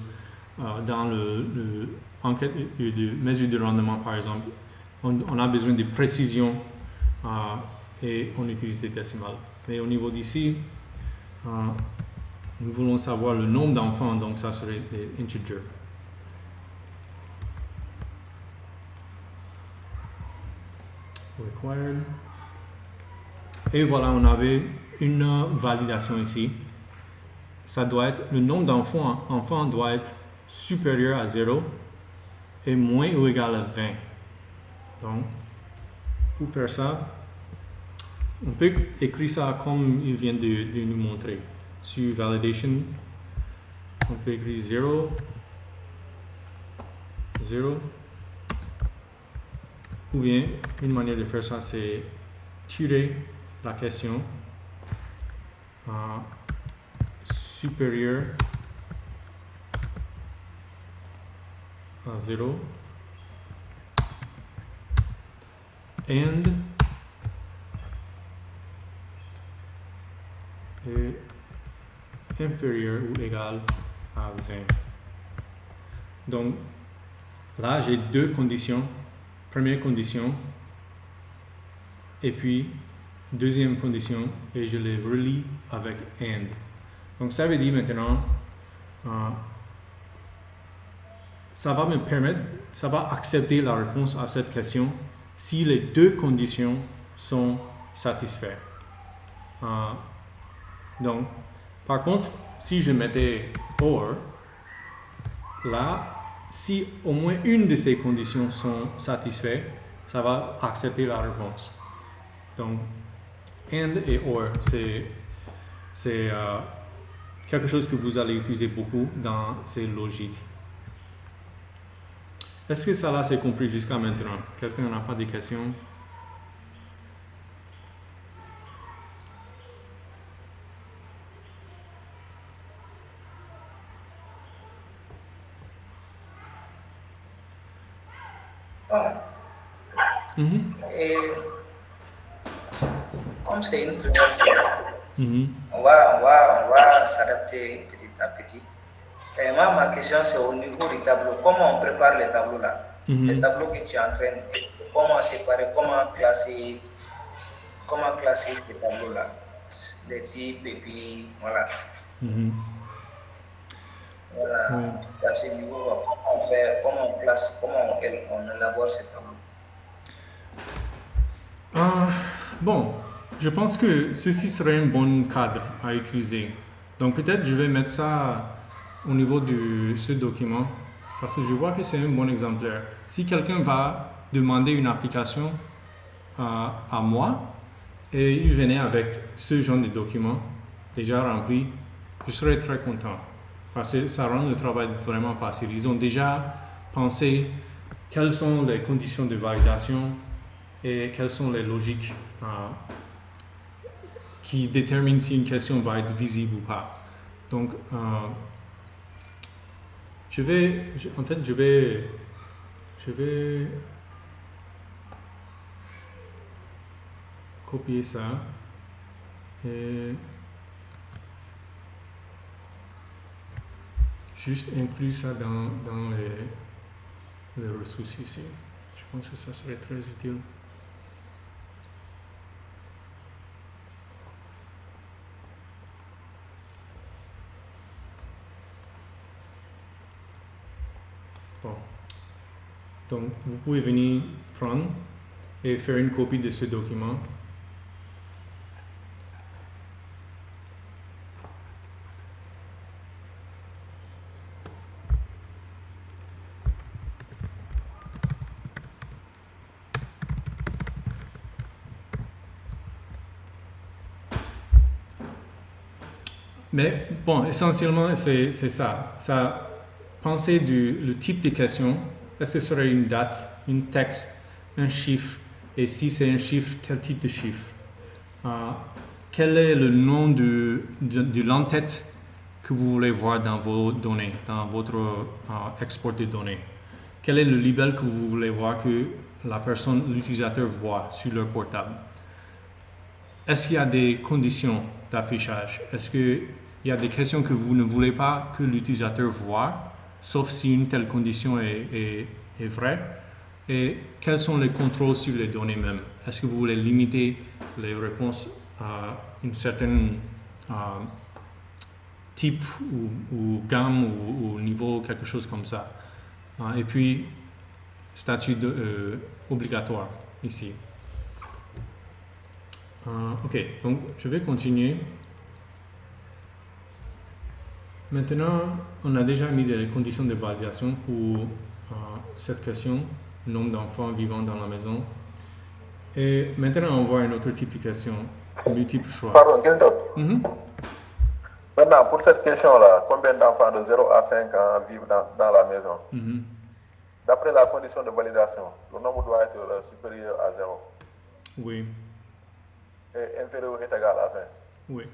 dans le enquête de mesure de rendement, par exemple, on a besoin de précision et on utilise des décimales. Et au niveau d'ici, nous voulons savoir le nombre d'enfants, donc ça serait des integers. Required. Et voilà, on avait une validation ici. Ça doit être, le nombre d'enfants doit être supérieur à 0 et moins ou égal à 20. Donc, pour faire ça, on peut écrire ça comme il vient de nous montrer. Sur validation, on peut écrire 0, 0. Ou bien, une manière de faire ça, c'est tirer la question supérieure à 0 and est inférieur ou égal à 20. Donc, là, j'ai 2 conditions. Première condition, et puis deuxième condition, et je les relie avec AND. Donc ça veut dire maintenant, ça va me permettre, ça va accepter la réponse à cette question si les 2 conditions sont satisfaites. Donc, par contre, si je mettais OR, là, si au moins une de ces conditions sont satisfaites, ça va accepter la réponse. Donc, AND et OR, c'est quelque chose que vous allez utiliser beaucoup dans ces logiques. Est-ce que ça là c'est compris jusqu'à maintenant? Quelqu'un n'a pas de questions? Et comme c'est une première fois, on va s'adapter petit à petit. Et moi, ma question, c'est au niveau des tableaux. Comment on prépare les tableaux là? Les tableaux que tu es en train de faire. Comment séparer, comment classer ces tableaux là? Les types et puis voilà. Voilà. À ce niveau, comment on fait, comment on classe, comment on élabore ces tableaux? Bon, je pense que ceci serait un bon cadre à utiliser. Donc peut-être je vais mettre ça au niveau de ce document parce que je vois que c'est un bon exemplaire. Si quelqu'un va demander une application à moi et il venait avec ce genre de document déjà rempli, je serais très content parce que ça rend le travail vraiment facile. Ils ont déjà pensé quelles sont les conditions de validation et quelles sont les logiques qui déterminent si une question va être visible ou pas. Donc, je vais copier ça et juste inclure ça dans les ressources ici. Je pense que ça serait très utile. Bon. Donc, vous pouvez venir prendre et faire une copie de ce document. Mais bon, essentiellement, c'est ça. Pensez le type de question. Est-ce que ce serait une date, un texte, un chiffre? Et si c'est un chiffre, quel type de chiffre? Quel est le nom de l'entête que vous voulez voir dans vos données, dans votre export de données? Quel est le label que vous voulez voir que l'utilisateur voit sur leur portable? Est-ce qu'il y a des conditions d'affichage? Est-ce qu'il y a des questions que vous ne voulez pas que l'utilisateur voit, sauf si une telle condition est vraie? Et quels sont les contrôles sur les données même? Est-ce que vous voulez limiter les réponses à une certaine type ou gamme ou niveau, quelque chose comme ça? Et puis, statut obligatoire ici. Ok, donc je vais continuer. Maintenant, on a déjà mis des conditions de validation pour cette question, nombre d'enfants vivant dans la maison. Et maintenant, on voit une autre type de question, multiple choix. Pardon, Maintenant, pour cette question-là, combien d'enfants de 0 à 5 ans vivent dans la maison? D'après la condition de validation, le nombre doit être supérieur à 0. Oui. Et inférieur ou égal à 20. Oui.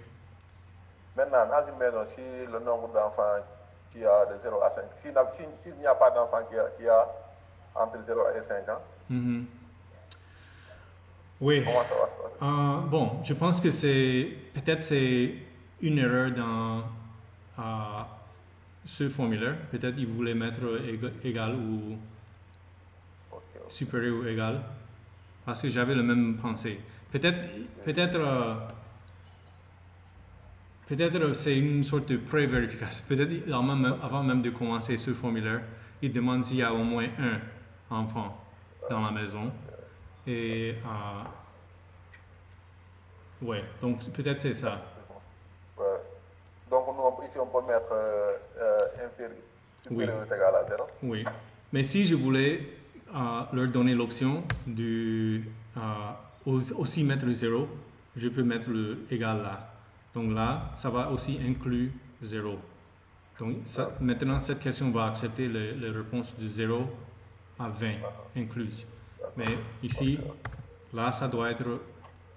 Maintenant, dans une maison, si le nombre d'enfants qui a de 0 à 5, s'il n'y a pas d'enfant qui a entre 0 et 5 ans, oui. Comment ça va se passer? Bon, je pense que peut-être c'est une erreur dans ce formulaire. Peut-être il voulait mettre égal ou supérieur ou égal, parce que j'avais la même pensée. Peut-être c'est une sorte de pré-vérification. Peut-être avant même de commencer ce formulaire, il demande s'il y a au moins un enfant dans la maison. Et ouais, donc peut-être c'est ça. Ouais. Donc ici on peut mettre inférieur, supérieur ou égal à 0. Oui, mais si je voulais leur donner l'option de aussi mettre 0, je peux mettre le égal là. Donc là, ça va aussi inclure 0. Donc maintenant, cette question va accepter les réponses de 0 à 20 incluses. Mais ici, là, ça doit être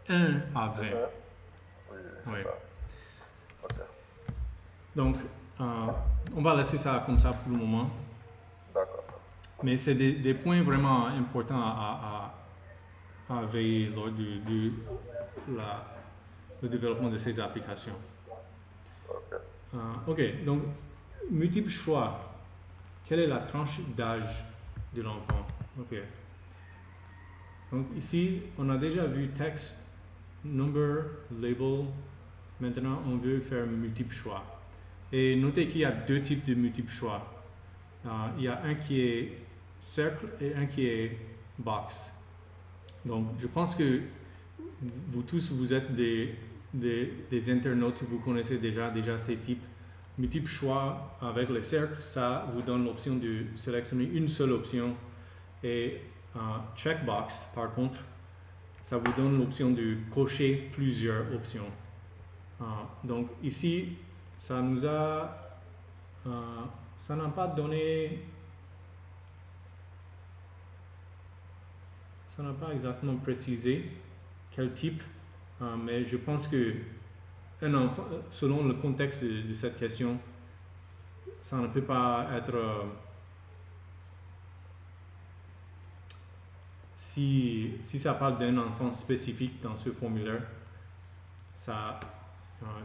1 à 20. Oui, c'est ça. Okay. Donc, on va laisser ça comme ça pour le moment. D'accord. Mais c'est des points vraiment importants à veiller lors le développement de ces applications. Ok, donc, multiple choix. Quelle est la tranche d'âge de l'enfant? Ok. Donc ici, on a déjà vu texte, number, label. Maintenant, on veut faire multiple choix. Et notez qu'il y a deux types de multiple choix. Il y a un qui est cercle et un qui est box. Donc, je pense que vous tous, vous êtes des internautes, vous connaissez déjà ces types. Multiple choix avec les cercles, ça vous donne l'option de sélectionner une seule option. Et checkbox, par contre, ça vous donne l'option de cocher plusieurs options. Donc ici, ça n'a pas donné, ça n'a pas exactement précisé quel type, mais je pense que un enfant, selon le contexte de cette question, ça ne peut pas être... si ça parle d'un enfant spécifique dans ce formulaire, ça,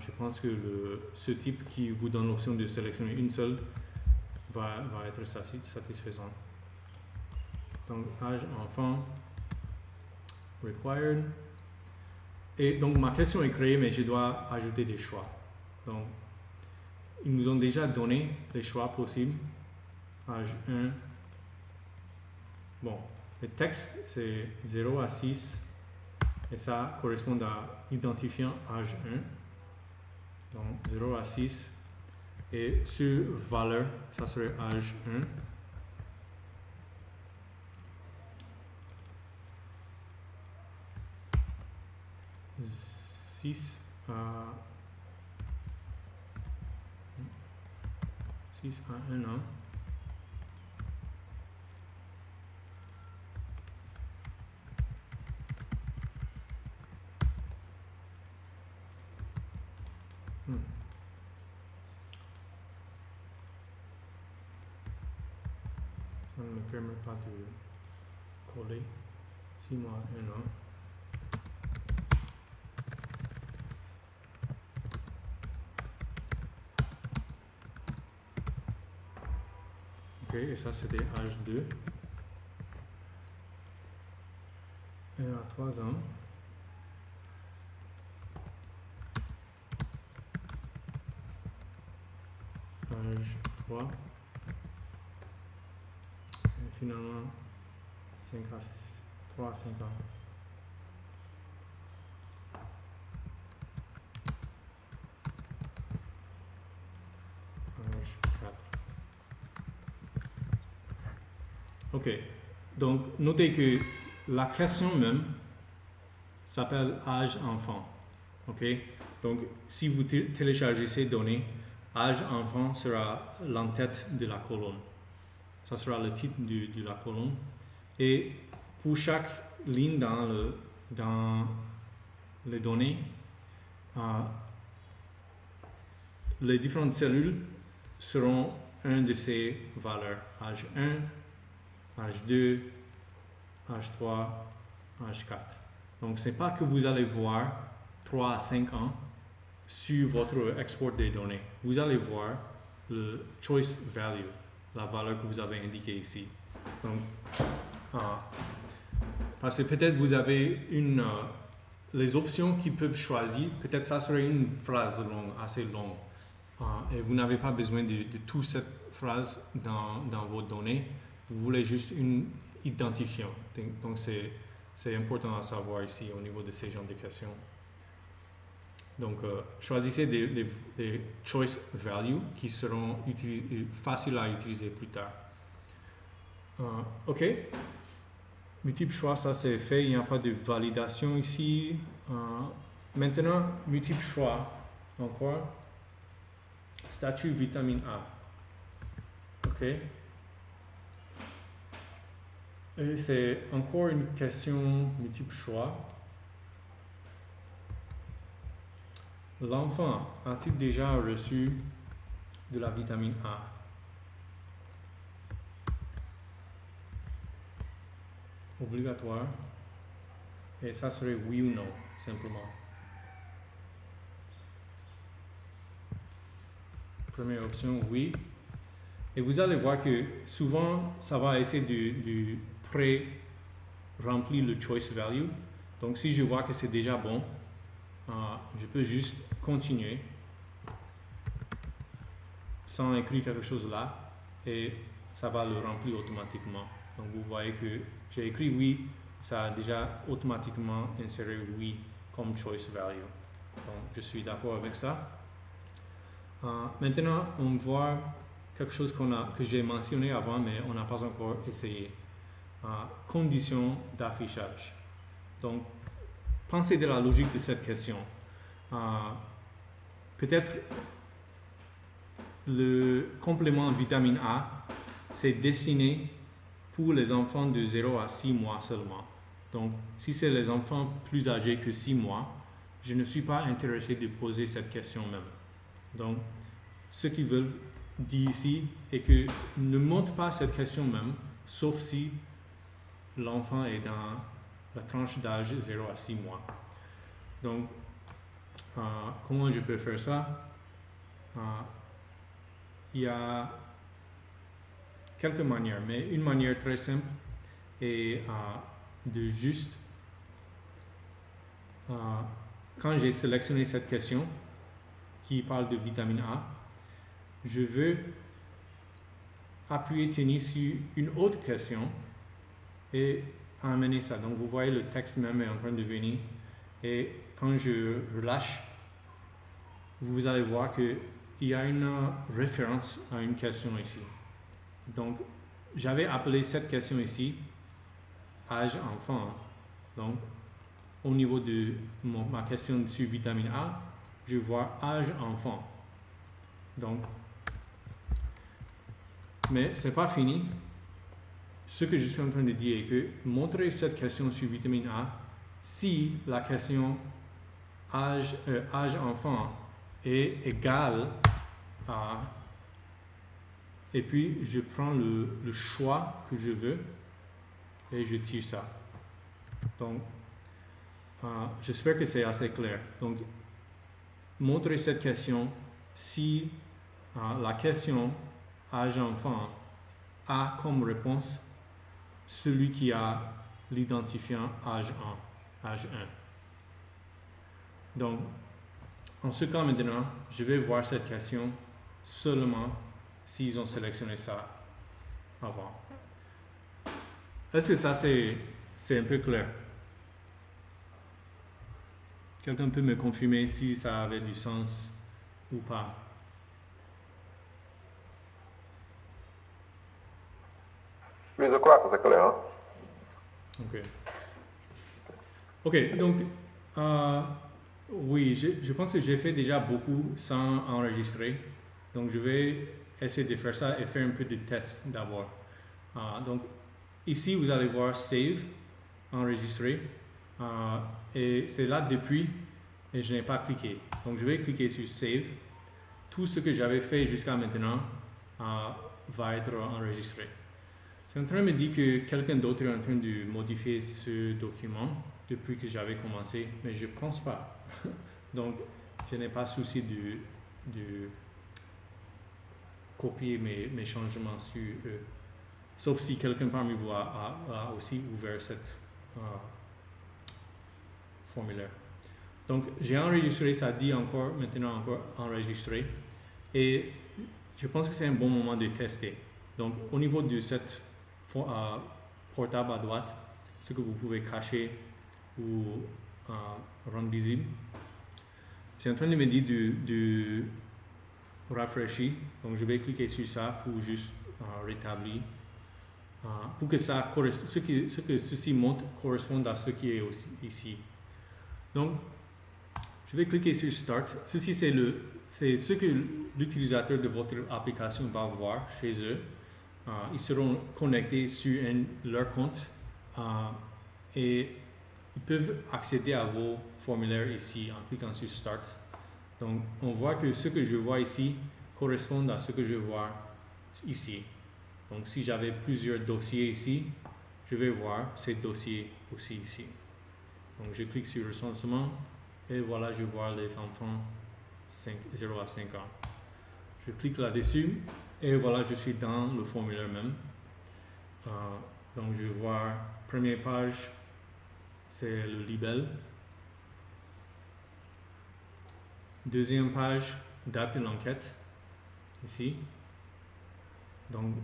je pense que ce type qui vous donne l'option de sélectionner une seule va être satisfaisant. Donc, âge enfant, required. Et donc, ma question est créée, mais je dois ajouter des choix. Donc, ils nous ont déjà donné les choix possibles. Âge 1. Bon, le texte, c'est 0 à 6. Et ça correspond à identifiant âge 1. Donc, 0 à 6. Et sur valeur, ça serait âge 1. 6 à 1 an. Ça ne me permet pas de coller 6 mois, 1 an. Ok, et ça c'était âge 2. 1 à 3 ans. Âge 3. Et finalement, 3 à 5 ans. Âge 4. Ok, donc notez que la question même s'appelle âge enfant. Ok, donc si vous téléchargez ces données, âge enfant sera l'entête de la colonne. Ça sera le titre de la colonne. Et pour chaque ligne dans les données, les différentes cellules seront un de ces valeurs. Âge 1, âge 2, âge 3, âge 4. Donc, ce n'est pas que vous allez voir 3 à 5 ans sur votre export des données. Vous allez voir le choice value, la valeur que vous avez indiquée ici. Donc, parce que peut-être vous avez les options qui peuvent choisir, peut-être ça serait une phrase longue, assez longue. Et vous n'avez pas besoin de toute cette phrase dans vos données. Vous voulez juste une identifiant. Donc, c'est important à savoir ici au niveau de ces genres de questions. Donc, choisissez des choice values qui seront faciles à utiliser plus tard. OK. Multiple choix, ça c'est fait. Il n'y a pas de validation ici. Maintenant, multiple choix. Encore. Statut vitamine A. OK. Et c'est encore une question multiple choix. L'enfant a-t-il déjà reçu de la vitamine A? Obligatoire. Et ça serait oui ou non, simplement. Première option, oui. Et vous allez voir que souvent, ça va essayer de pré-remplir le choice value. Donc, si je vois que c'est déjà bon, je peux juste continuer sans écrire quelque chose là et ça va le remplir automatiquement. Donc, vous voyez que j'ai écrit oui, ça a déjà automatiquement inséré oui comme choice value. Donc, je suis d'accord avec ça. Maintenant, on voit quelque chose que j'ai mentionné avant, mais on n'a pas encore essayé. Conditions d'affichage. Donc, pensez de la logique de cette question. Peut-être le complément vitamine A, c'est destiné pour les enfants de 0 à 6 mois seulement. Donc, si c'est les enfants plus âgés que 6 mois, je ne suis pas intéressé de poser cette question même. Donc, ceux qui veulent dit ici est que ne montre pas cette question même, sauf si l'enfant est dans la tranche d'âge 0 à 6 mois. Donc, comment je peux faire ça? Il y a quelques manières, mais une manière très simple est de juste, quand j'ai sélectionné cette question qui parle de vitamine A, je veux appuyer tenir sur une autre question et amener ça. Donc vous voyez le texte même est en train de venir et quand je relâche, vous allez voir qu'il y a une référence à une question ici. Donc j'avais appelé cette question ici âge enfant. Donc au niveau de ma question sur vitamine A, je vois âge enfant. Donc, mais c'est pas fini. Ce que je suis en train de dire est que montrer cette question sur vitamine A, si la question âge enfant est égale à, et puis je prends le choix que je veux et je tire ça. Donc, j'espère que c'est assez clair. Donc, montrer cette question si la question âge enfant a comme réponse celui qui a l'identifiant âge 1. Donc, en ce cas maintenant, je vais voir cette question seulement s'ils ont sélectionné ça avant. Est-ce que ça c'est un peu clair? Quelqu'un peut me confirmer si ça avait du sens ou pas? Oui, je crois que c'est clair. Hein? Ok, donc, oui, je pense que j'ai fait déjà beaucoup sans enregistrer. Donc, je vais essayer de faire ça et faire un peu de test d'abord. Donc, ici, vous allez voir Save, enregistrer. Et c'est là depuis et je n'ai pas cliqué. Donc, je vais cliquer sur Save. Tout ce que j'avais fait jusqu'à maintenant va être enregistré. C'est en train de me dire que quelqu'un d'autre est en train de modifier ce document depuis que j'avais commencé, mais je ne pense pas. Donc, je n'ai pas souci de copier mes changements sur eux. Sauf si quelqu'un parmi vous a aussi ouvert cette formulaire. Donc, j'ai enregistré, ça dit maintenant encore enregistré. Et je pense que c'est un bon moment de tester. Donc, au niveau de cette portable à droite, ce que vous pouvez cacher ou rendre visible, c'est en train de me dire de rafraîchir. Donc, je vais cliquer sur ça pour juste rétablir. Pour que ce que ceci montre corresponde à ce qui est aussi ici. Donc, je vais cliquer sur Start. Ceci, c'est ce que l'utilisateur de votre application va voir chez eux. Ils seront connectés sur leur compte et ils peuvent accéder à vos formulaires ici en cliquant sur Start. Donc, on voit que ce que je vois ici correspond à ce que je vois ici. Donc, si j'avais plusieurs dossiers ici, je vais voir ces dossiers aussi ici. Donc, je clique sur recensement et voilà, je vois les enfants 0 à 5 ans. Je clique là-dessus et voilà, je suis dans le formulaire même. Donc, je vois première page, c'est le libelle. Deuxième page, date de l'enquête, ici. Donc,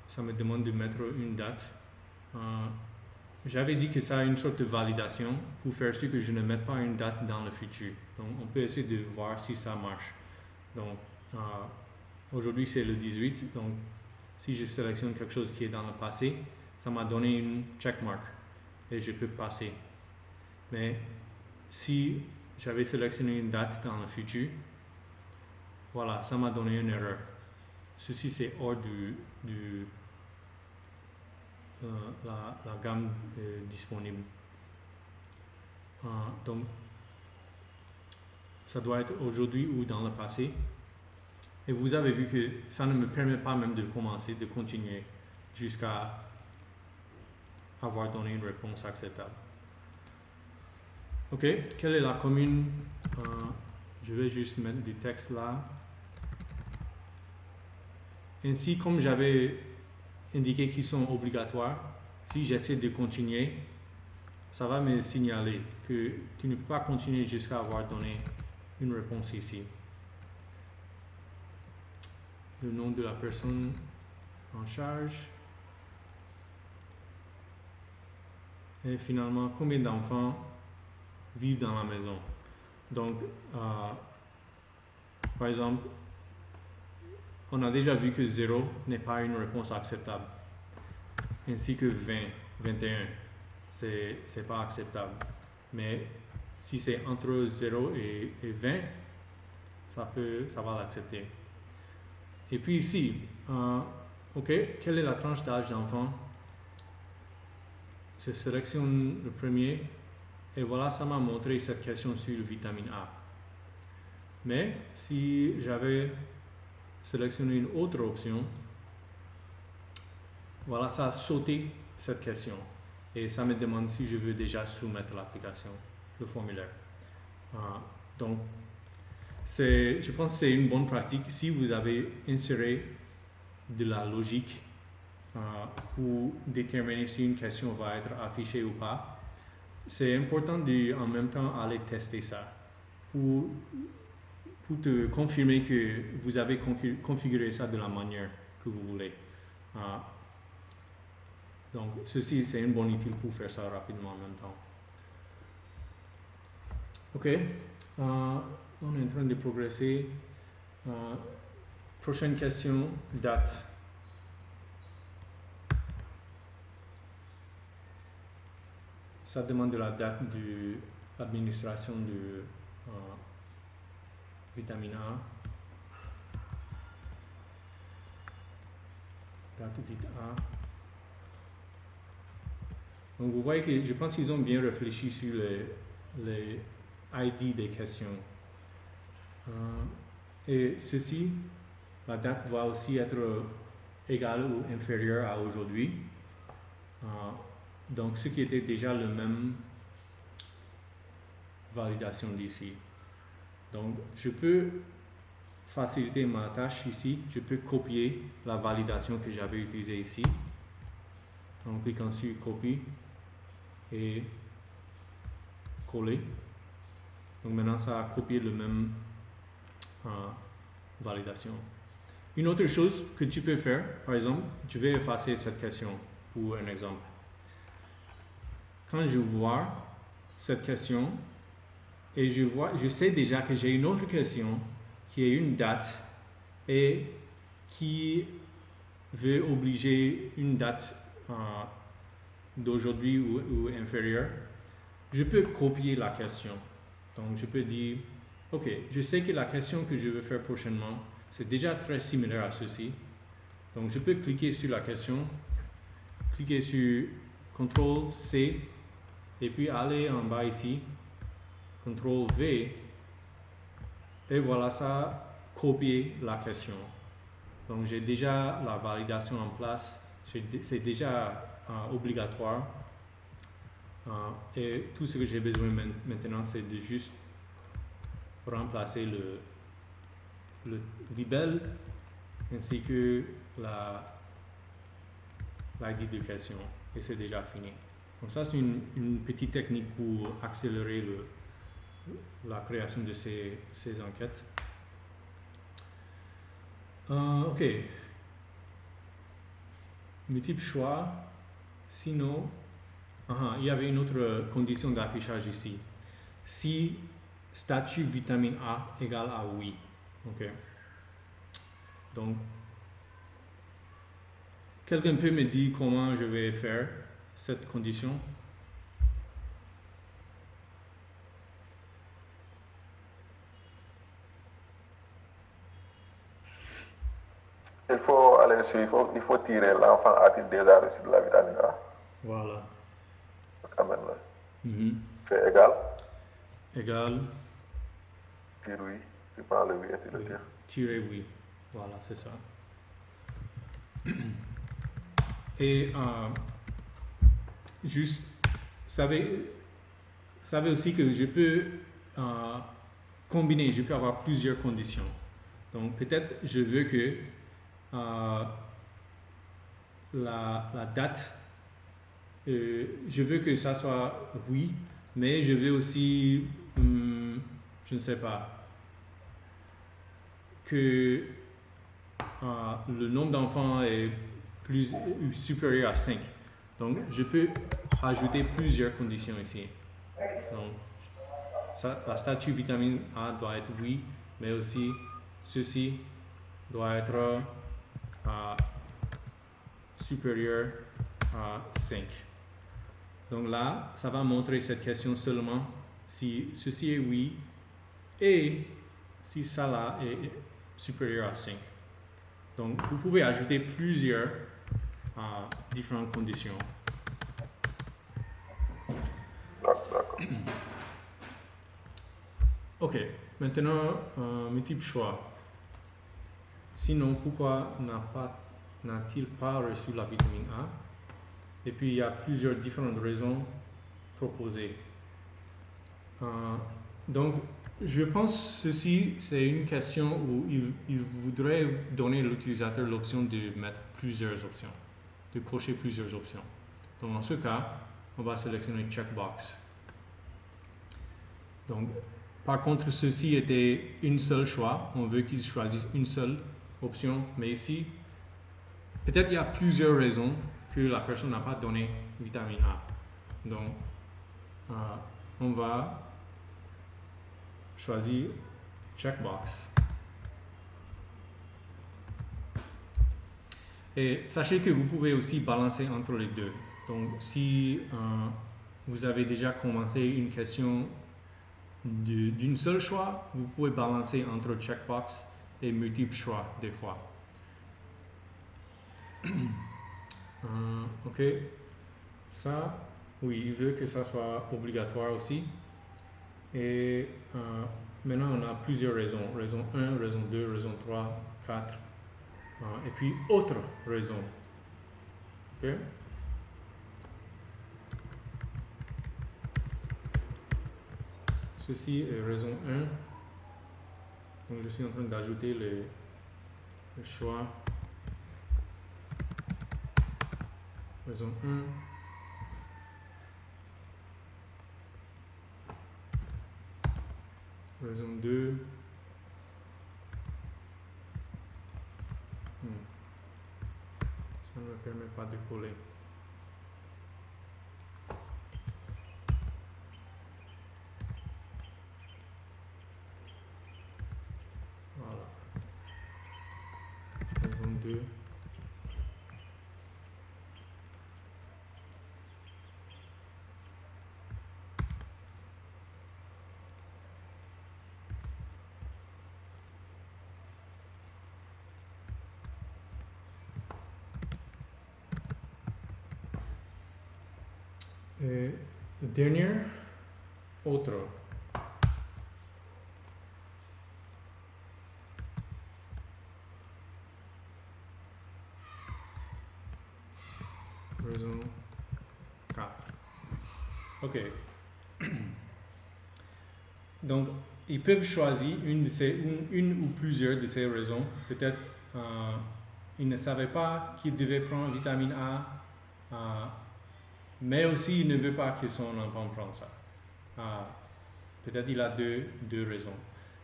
ça me demande de mettre une date. J'avais dit que ça a une sorte de validation pour faire ce que je ne mette pas une date dans le futur. Donc, on peut essayer de voir si ça marche. Donc, aujourd'hui, c'est le 18. Donc, si je sélectionne quelque chose qui est dans le passé, ça m'a donné une checkmark et je peux passer. Mais si j'avais sélectionné une date dans le futur, voilà, ça m'a donné une erreur. Ceci, c'est hors la gamme disponible. Donc, ça doit être aujourd'hui ou dans le passé. Et vous avez vu que ça ne me permet pas même de continuer jusqu'à avoir donné une réponse acceptable. Ok, quelle est la commune? Je vais juste mettre des textes là. Ainsi, comme j'avais indiqué qu'ils sont obligatoires, si j'essaie de continuer, ça va me signaler que tu ne peux pas continuer jusqu'à avoir donné une réponse ici. Le nom de la personne en charge. Et finalement, combien d'enfants vivent dans la maison? Donc, par exemple, on a déjà vu que 0 n'est pas une réponse acceptable, ainsi que 20, 21, c'est pas acceptable. Mais si c'est entre 0 et 20, ça va l'accepter. Et puis ici, ok, quelle est la tranche d'âge d'enfant? Je sélectionne le premier et voilà, ça m'a montré cette question sur le vitamine A. Mais si j'avais sélectionné une autre option, voilà, ça a sauté cette question et ça me demande si je veux déjà soumettre l'application, le formulaire. Donc, je pense que c'est une bonne pratique si vous avez inséré de la logique pour déterminer si une question va être affichée ou pas. C'est important en même temps aller tester ça pour te confirmer que vous avez configuré ça de la manière que vous voulez. Donc, ceci, c'est une bonne utile pour faire ça rapidement en même temps. Ok, on est en train de progresser. Prochaine question, date. Ça demande de la date de l'administration de vitamine A. Date vit A. Donc vous voyez que je pense qu'ils ont bien réfléchi sur les ID des questions. Et ceci, la date doit aussi être égale ou inférieure à aujourd'hui. Donc ce qui était déjà le même validation d'ici. Donc je peux faciliter ma tâche ici. Je peux copier la validation que j'avais utilisée ici. En cliquant sur copie et coller. Donc maintenant ça a copié le même validation. Une autre chose que tu peux faire, par exemple, je vais effacer cette question pour un exemple. Quand je vois cette question et je sais déjà que j'ai une autre question qui est une date et qui veut obliger une date d'aujourd'hui ou inférieure, je peux copier la question. Donc je peux dire, ok, je sais que la question que je veux faire prochainement, c'est déjà très similaire à ceci. Donc je peux cliquer sur la question, cliquer sur CTRL-C et puis aller en bas ici, CTRL-V et voilà, ça a copié la question. Donc j'ai déjà la validation en place, c'est déjà obligatoire et tout ce que j'ai besoin maintenant c'est de juste remplacer le libelle ainsi que l'ID de question et c'est déjà fini. Donc ça c'est une petite technique pour accélérer la création de ces enquêtes. Ok. Multiple choix. Sinon, il y avait une autre condition d'affichage ici. Si statut vitamine A égale à oui. Ok. Donc, quelqu'un peut me dire comment je vais faire cette condition? Il faut aller sur, il faut tirer l'enfant a-t-il déjà reçu de la vitamine A. Voilà. Amène là. C'est égal. Égal. Tire oui. Tu prends le oui et tu le tires. Tirer oui. Voilà, c'est ça. Et juste, savez aussi que je peux combiner, je peux avoir plusieurs conditions. Donc peut-être je veux que la date, je veux que ça soit oui, mais je veux aussi, je ne sais pas, que le nombre d'enfants est supérieur à 5. Donc je peux ajouter plusieurs conditions ici. Donc la statue vitamine A doit être oui, mais aussi ceci doit être supérieur à 5. Donc là, ça va montrer cette question seulement si ceci est oui et si ça là est supérieur à 5. Donc vous pouvez ajouter plusieurs différentes conditions. D'accord. Ok, maintenant, multiple choix. Sinon, pourquoi n'a-t-il pas reçu la vitamine A? Et puis, il y a plusieurs différentes raisons proposées. Donc, je pense que ceci, c'est une question où il voudrait donner à l'utilisateur l'option de mettre plusieurs options, de cocher plusieurs options. Donc, dans ce cas, on va sélectionner checkbox. Donc, par contre, ceci était une seule choix. On veut qu'il choisisse une seule option. Mais ici, peut-être il y a plusieurs raisons que la personne n'a pas donné vitamine A. Donc, on va choisir checkbox. Et sachez que vous pouvez aussi balancer entre les deux. Donc, si vous avez déjà commencé une question d'une seule choix, vous pouvez balancer entre checkbox et multiple choix des fois. Ok, ça, oui, il veut que ça soit obligatoire aussi. Et maintenant, on a plusieurs raisons. Raison 1, raison 2, raison 3, 4. Et puis, autre raison. Ok. Ceci est raison 1. Donc, je suis en train d'ajouter les choix. Raison 1. Raison 2. Ça ne me permet pas de coller. Voilà. Raison 2. Et dernière, autre. Raison 4. Ok. Donc, ils peuvent choisir une ou plusieurs de ces raisons. Peut-être ils ne savaient pas qu'ils devaient prendre vitamine A, mais aussi il ne veut pas que son enfant prenne ça. Peut-être il a deux raisons.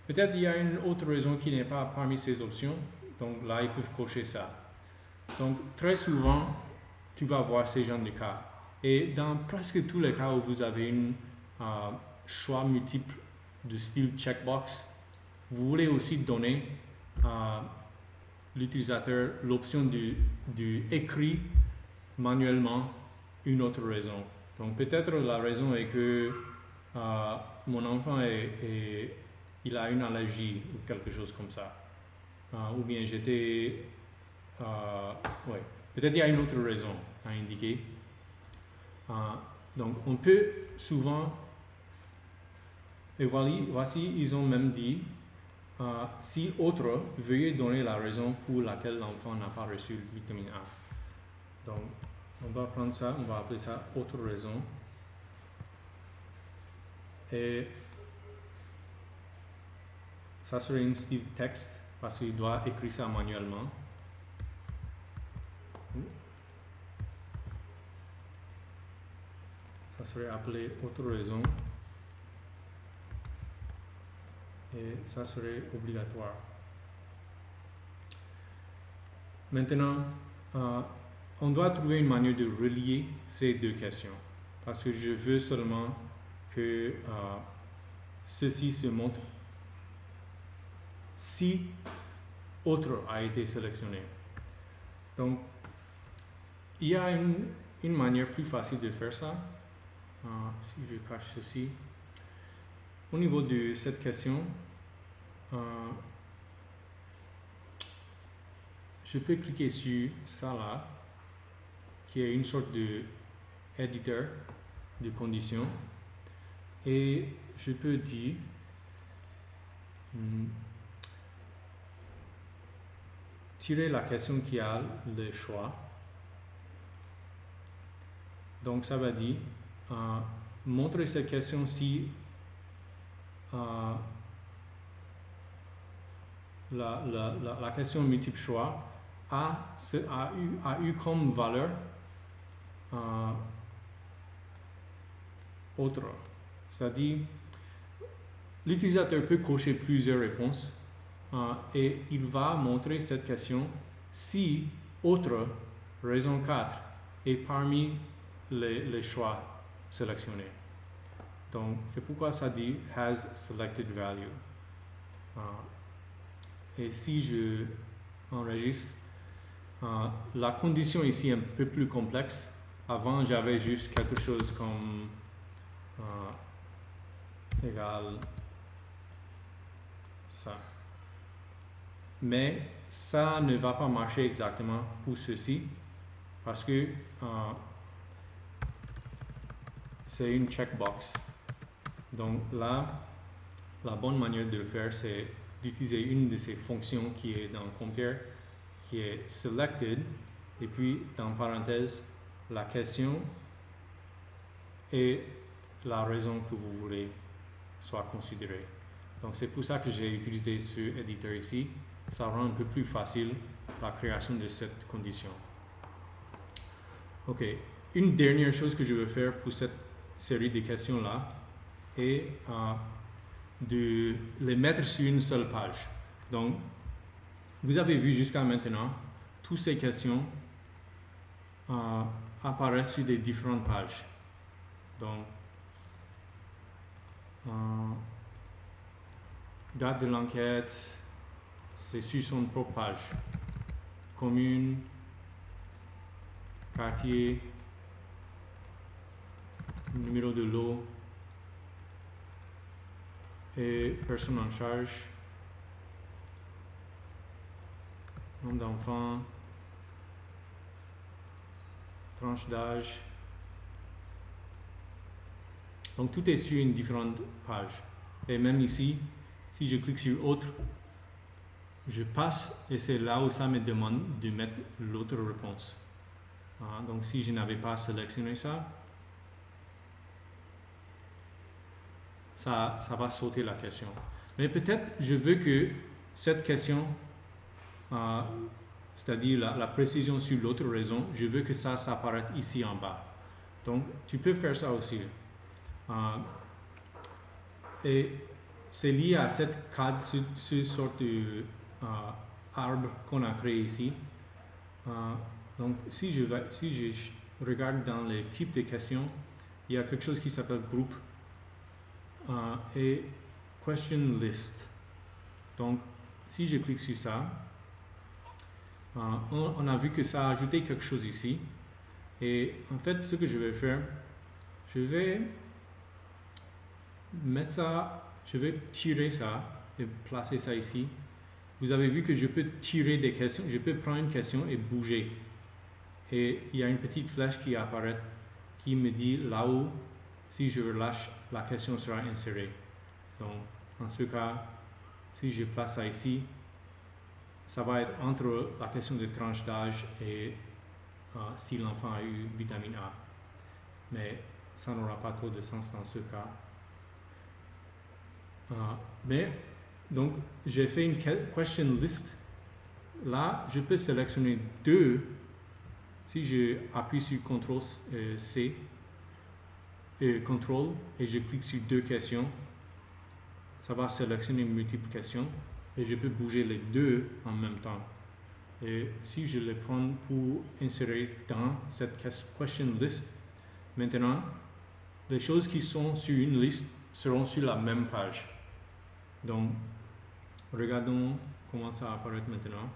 Peut-être il y a une autre raison qui n'est pas parmi ces options. Donc là, ils peuvent cocher ça. Donc, très souvent, tu vas voir ces genres de cas. Et dans presque tous les cas où vous avez un choix multiple de style checkbox, vous voulez aussi donner à l'utilisateur l'option de écrire manuellement une autre raison. Donc peut-être la raison est que mon enfant il a une allergie ou quelque chose comme ça. Ou bien ouais. Peut-être il y a une autre raison à indiquer. Donc on peut souvent évaluer, voici, ils ont même dit si autre, veuillez donner la raison pour laquelle l'enfant n'a pas reçu le vitamine A. Donc, on va prendre ça, on va appeler ça autre raison. Et ça serait un style texte parce qu'il doit écrire ça manuellement. Ça serait appelé autre raison. Et ça serait obligatoire. Maintenant, on doit trouver une manière de relier ces deux questions parce que je veux seulement que ceci se montre si autre a été sélectionné. Donc, il y a une manière plus facile de faire ça. Si je cache ceci, au niveau de cette question, je peux cliquer sur ça là, qui est une sorte de éditeur de conditions, et je peux dire tirer la question qui a le choix. Donc ça va dire montrer cette question si la question multiple choix a eu comme valeur autre. C'est-à-dire, l'utilisateur peut cocher plusieurs réponses et il va montrer cette question si autre, raison 4, est parmi les choix sélectionnés. Donc, c'est pourquoi ça dit has selected value. Et si je enregistre, la condition ici est un peu plus complexe. Avant, j'avais juste quelque chose comme égal ça. Mais ça ne va pas marcher exactement pour ceci parce que c'est une checkbox. Donc là, la bonne manière de le faire, c'est d'utiliser une de ces fonctions qui est dans Compare, qui est selected, et puis dans parenthèse, la question et la raison que vous voulez soit considérée. Donc c'est pour ça que j'ai utilisé ce éditeur ici. Ça rend un peu plus facile la création de cette condition. Ok, une dernière chose que je veux faire pour cette série de questions-là est de les mettre sur une seule page. Donc, vous avez vu jusqu'à maintenant, toutes ces questions apparaissent sur des différentes pages. Donc, date de l'enquête, c'est sur son propre page. Commune, quartier, numéro de lot et personne en charge, nombre d'enfants, tranche d'âge. Donc tout est sur une différente page. Et même ici, si je clique sur autre, je passe et c'est là où ça me demande de mettre l'autre réponse. Donc si je n'avais pas sélectionné ça, ça va sauter la question. Mais peut-être je veux que cette question, c'est-à-dire la précision sur l'autre raison, je veux que ça apparaisse ici en bas. Donc tu peux faire ça aussi. Et c'est lié à cette cadre, ce sorte de arbre qu'on a créé ici. Donc si je regarde dans les types de questions, il y a quelque chose qui s'appelle groupe et question list. Donc si je clique sur ça, on a vu que ça a ajouté quelque chose ici. Et en fait, ce que je vais faire, je vais mettre ça, je vais tirer ça et placer ça ici. Vous avez vu que je peux tirer des questions, je peux prendre une question et bouger. Et il y a une petite flèche qui apparaît, qui me dit là-haut, si je relâche, la question sera insérée. Donc, en ce cas, si je place ça ici, ça va être entre la question de tranche d'âge et si l'enfant a eu vitamine A. Mais ça n'aura pas trop de sens dans ce cas. Mais, donc, j'ai fait une question list. Là, je peux sélectionner 2. Si je appuie sur CTRL-C, CTRL, et je clique sur 2 questions, ça va sélectionner une multiplication et je peux bouger les 2 en même temps. Et si je les prends pour insérer dans cette question list, maintenant, les choses qui sont sur une liste seront sur la même page. Donc, regardons comment ça apparaît maintenant.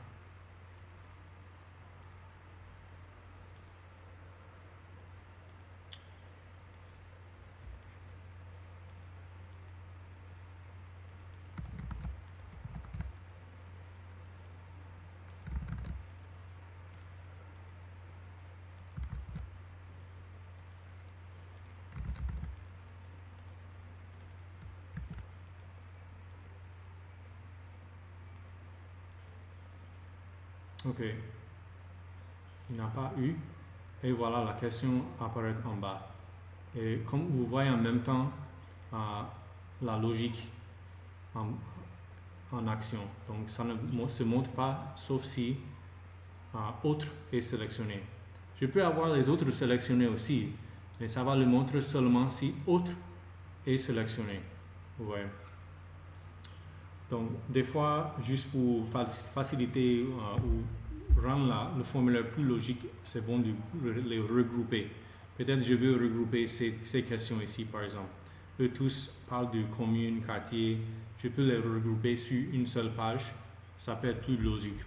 Ok, il n'a pas eu, et voilà la question apparaît en bas. Et comme vous voyez en même temps la logique en action, donc ça ne se montre pas sauf si autre est sélectionné. Je peux avoir les autres sélectionnés aussi, mais ça va le montrer seulement si autre est sélectionné. Vous voyez. Donc, des fois, juste pour faciliter ou rendre le formulaire plus logique, c'est bon de les regrouper. Peut-être je veux regrouper ces questions ici, par exemple. Eux tous parlent de commune, quartier. Je peux les regrouper sur une seule page. Ça peut être plus logique.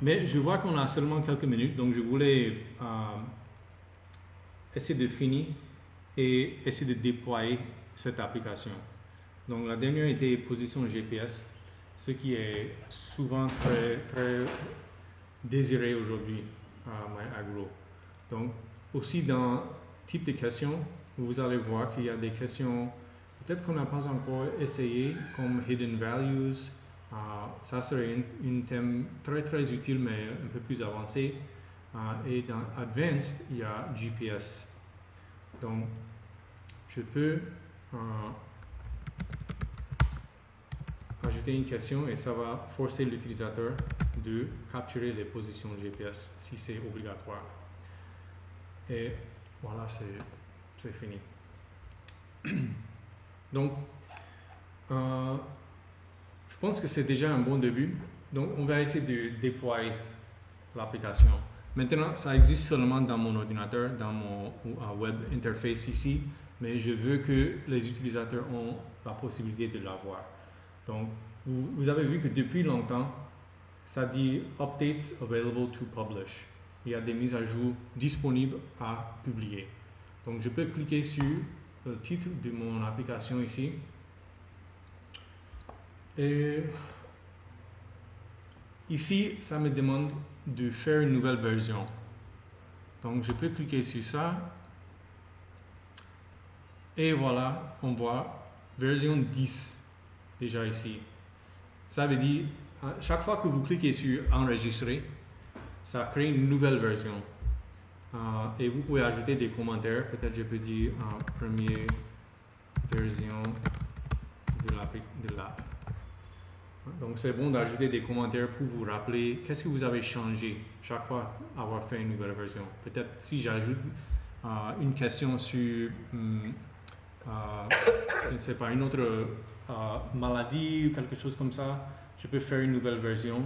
Mais je vois qu'on a seulement quelques minutes, donc je voulais essayer de finir et essayer de déployer cette application. Donc la dernière était position GPS, ce qui est souvent très, très désiré aujourd'hui à MyAgro. Donc aussi dans type de questions, vous allez voir qu'il y a des questions peut-être qu'on n'a pas encore essayé, comme Hidden Values. Ça serait un thème très très utile mais un peu plus avancé. Et dans Advanced, il y a GPS. Donc je peux ajouter une question et ça va forcer l'utilisateur de capturer les positions GPS si c'est obligatoire. Et voilà, c'est fini. Donc, je pense que c'est déjà un bon début. Donc, on va essayer de déployer l'application. Maintenant, ça existe seulement dans mon ordinateur, dans mon web interface ici, mais je veux que les utilisateurs ont la possibilité de l'avoir. Donc, vous avez vu que depuis longtemps, ça dit Updates available to publish. Il y a des mises à jour disponibles à publier. Donc, je peux cliquer sur le titre de mon application ici. Et ici, ça me demande de faire une nouvelle version. Donc, je peux cliquer sur ça. Et voilà, on voit version 10 déjà ici. Ça veut dire, chaque fois que vous cliquez sur enregistrer, ça crée une nouvelle version. Et vous pouvez ajouter des commentaires. Peut-être je peux dire première version de l'app. Donc c'est bon d'ajouter des commentaires pour vous rappeler qu'est-ce que vous avez changé chaque fois avoir fait une nouvelle version. Peut-être si j'ajoute une question sur je ne sais pas, une autre maladie ou quelque chose comme ça, je peux faire une nouvelle version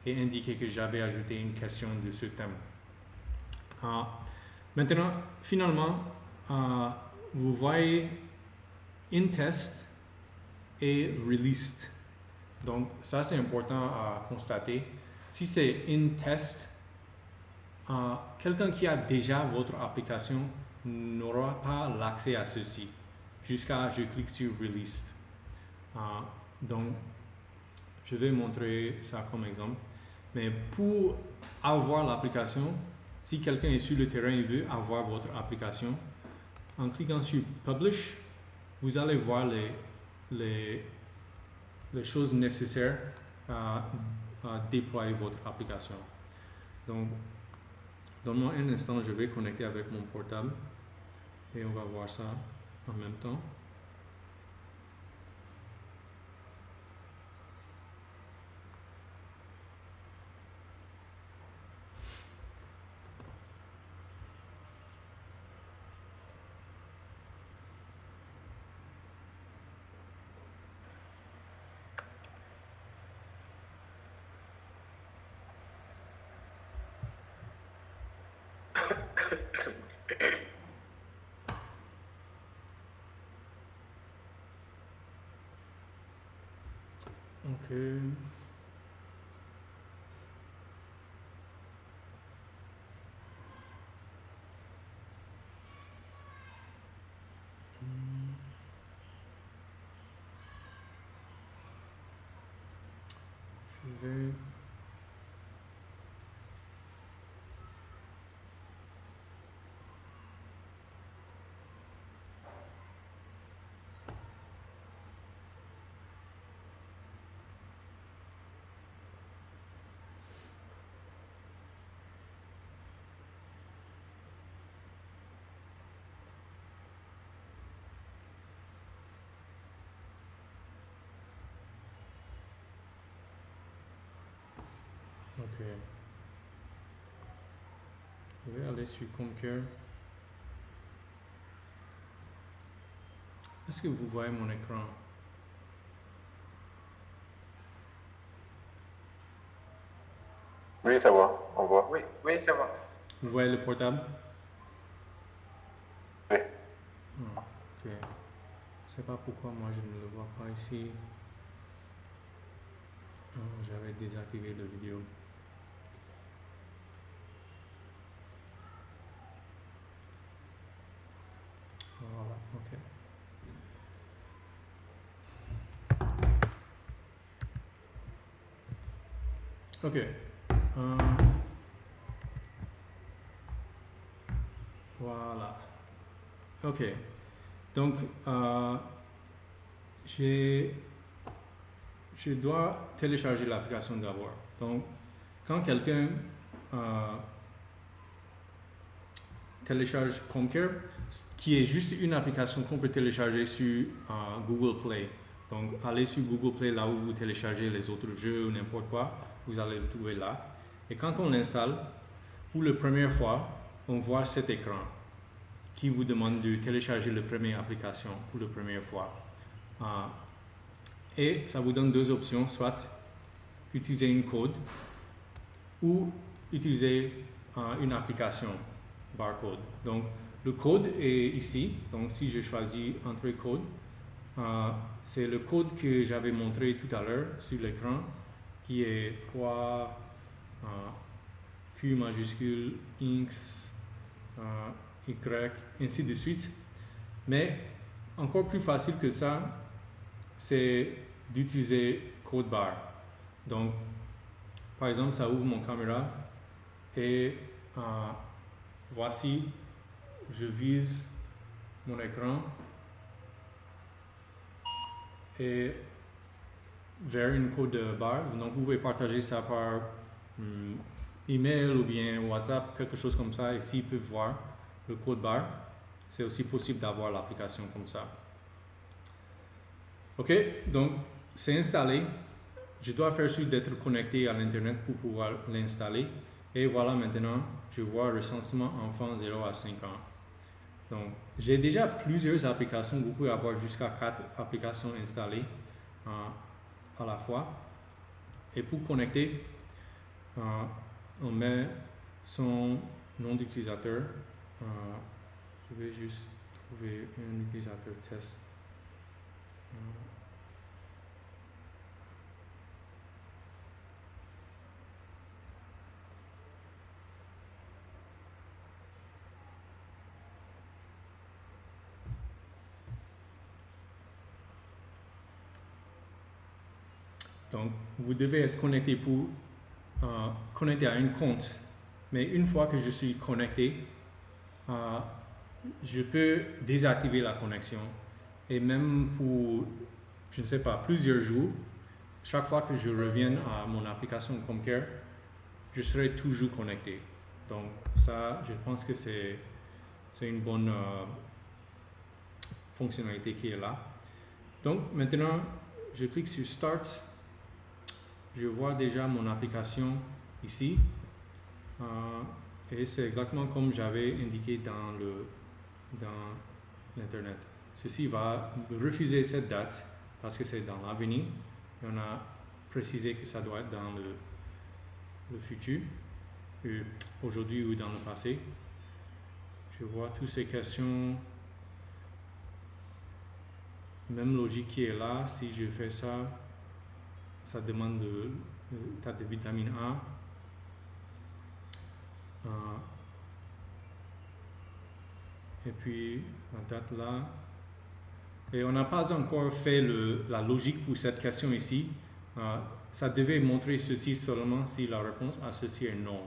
et indiquer que j'avais ajouté une question de ce thème. Maintenant, finalement, vous voyez in test et released. Donc, ça c'est important à constater. Si c'est in test, quelqu'un qui a déjà votre application n'aura pas l'accès à ceci jusqu'à je clique sur released. Donc, je vais montrer ça comme exemple. Mais pour avoir l'application, si quelqu'un est sur le terrain et veut avoir votre application, en cliquant sur Publish, vous allez voir les choses nécessaires à déployer votre application. Donc, donne-moi un instant, je vais connecter avec mon portable et on va voir ça en même temps. Ok. Je vais... Ok. Je vais aller sur Concur. Est-ce que vous voyez mon écran? Oui, ça va, on voit. Oui, oui, c'est bon. Vous voyez le portable? Oui. Ok. Je ne sais pas pourquoi moi je ne le vois pas ici. Oh, j'avais désactivé la vidéo. Voilà, ok. Ok. Voilà. Ok. Donc, je dois télécharger l'application d'abord. Donc, quand quelqu'un télécharge Concur, qui est juste une application qu'on peut télécharger sur Google Play. Donc, allez sur Google Play, là où vous téléchargez les autres jeux ou n'importe quoi, vous allez le trouver là. Et quand on l'installe, pour la première fois, on voit cet écran qui vous demande de télécharger la première application pour la première fois. Et ça vous donne deux options, soit utiliser une code ou utiliser une application barcode. Donc, le code est ici. Donc, si je choisis Entrée code, c'est le code que j'avais montré tout à l'heure sur l'écran, qui est 3 Q majuscule, X, Y, ainsi de suite. Mais encore plus facile que ça, c'est d'utiliser code barre. Donc, par exemple, ça ouvre mon caméra et voici, je vise mon écran et vers une code barre. Donc, vous pouvez partager ça par email ou bien WhatsApp, quelque chose comme ça. Et s'ils peuvent voir le code barre, c'est aussi possible d'avoir l'application comme ça. Ok, donc c'est installé. Je dois faire sûr d'être connecté à l'internet pour pouvoir l'installer. Et voilà, maintenant, je vois recensement enfants 0 à 5 ans. Donc, j'ai déjà plusieurs applications. Vous pouvez avoir jusqu'à 4 applications installées à la fois. Et pour connecter, on met son nom d'utilisateur. Je vais juste trouver un utilisateur test. Donc, vous devez être connecté pour connecter à un compte. Mais une fois que je suis connecté, je peux désactiver la connexion. Et même pour, je ne sais pas, plusieurs jours, chaque fois que je reviens à mon application ComCare, je serai toujours connecté. Donc ça, je pense que c'est une bonne fonctionnalité qui est là. Donc maintenant, je clique sur Start. Je vois déjà mon application ici. Et c'est exactement comme j'avais indiqué dans l'Internet. Ceci va refuser cette date parce que c'est dans l'avenir. Et on a précisé que ça doit être dans le futur, aujourd'hui ou dans le passé. Je vois toutes ces questions. Même logique qui est là. Si je fais ça, ça demande le tas de vitamine A. Et puis la date là. Et on n'a pas encore fait la logique pour cette question ici. Ça devait montrer ceci seulement si la réponse à ceci est non.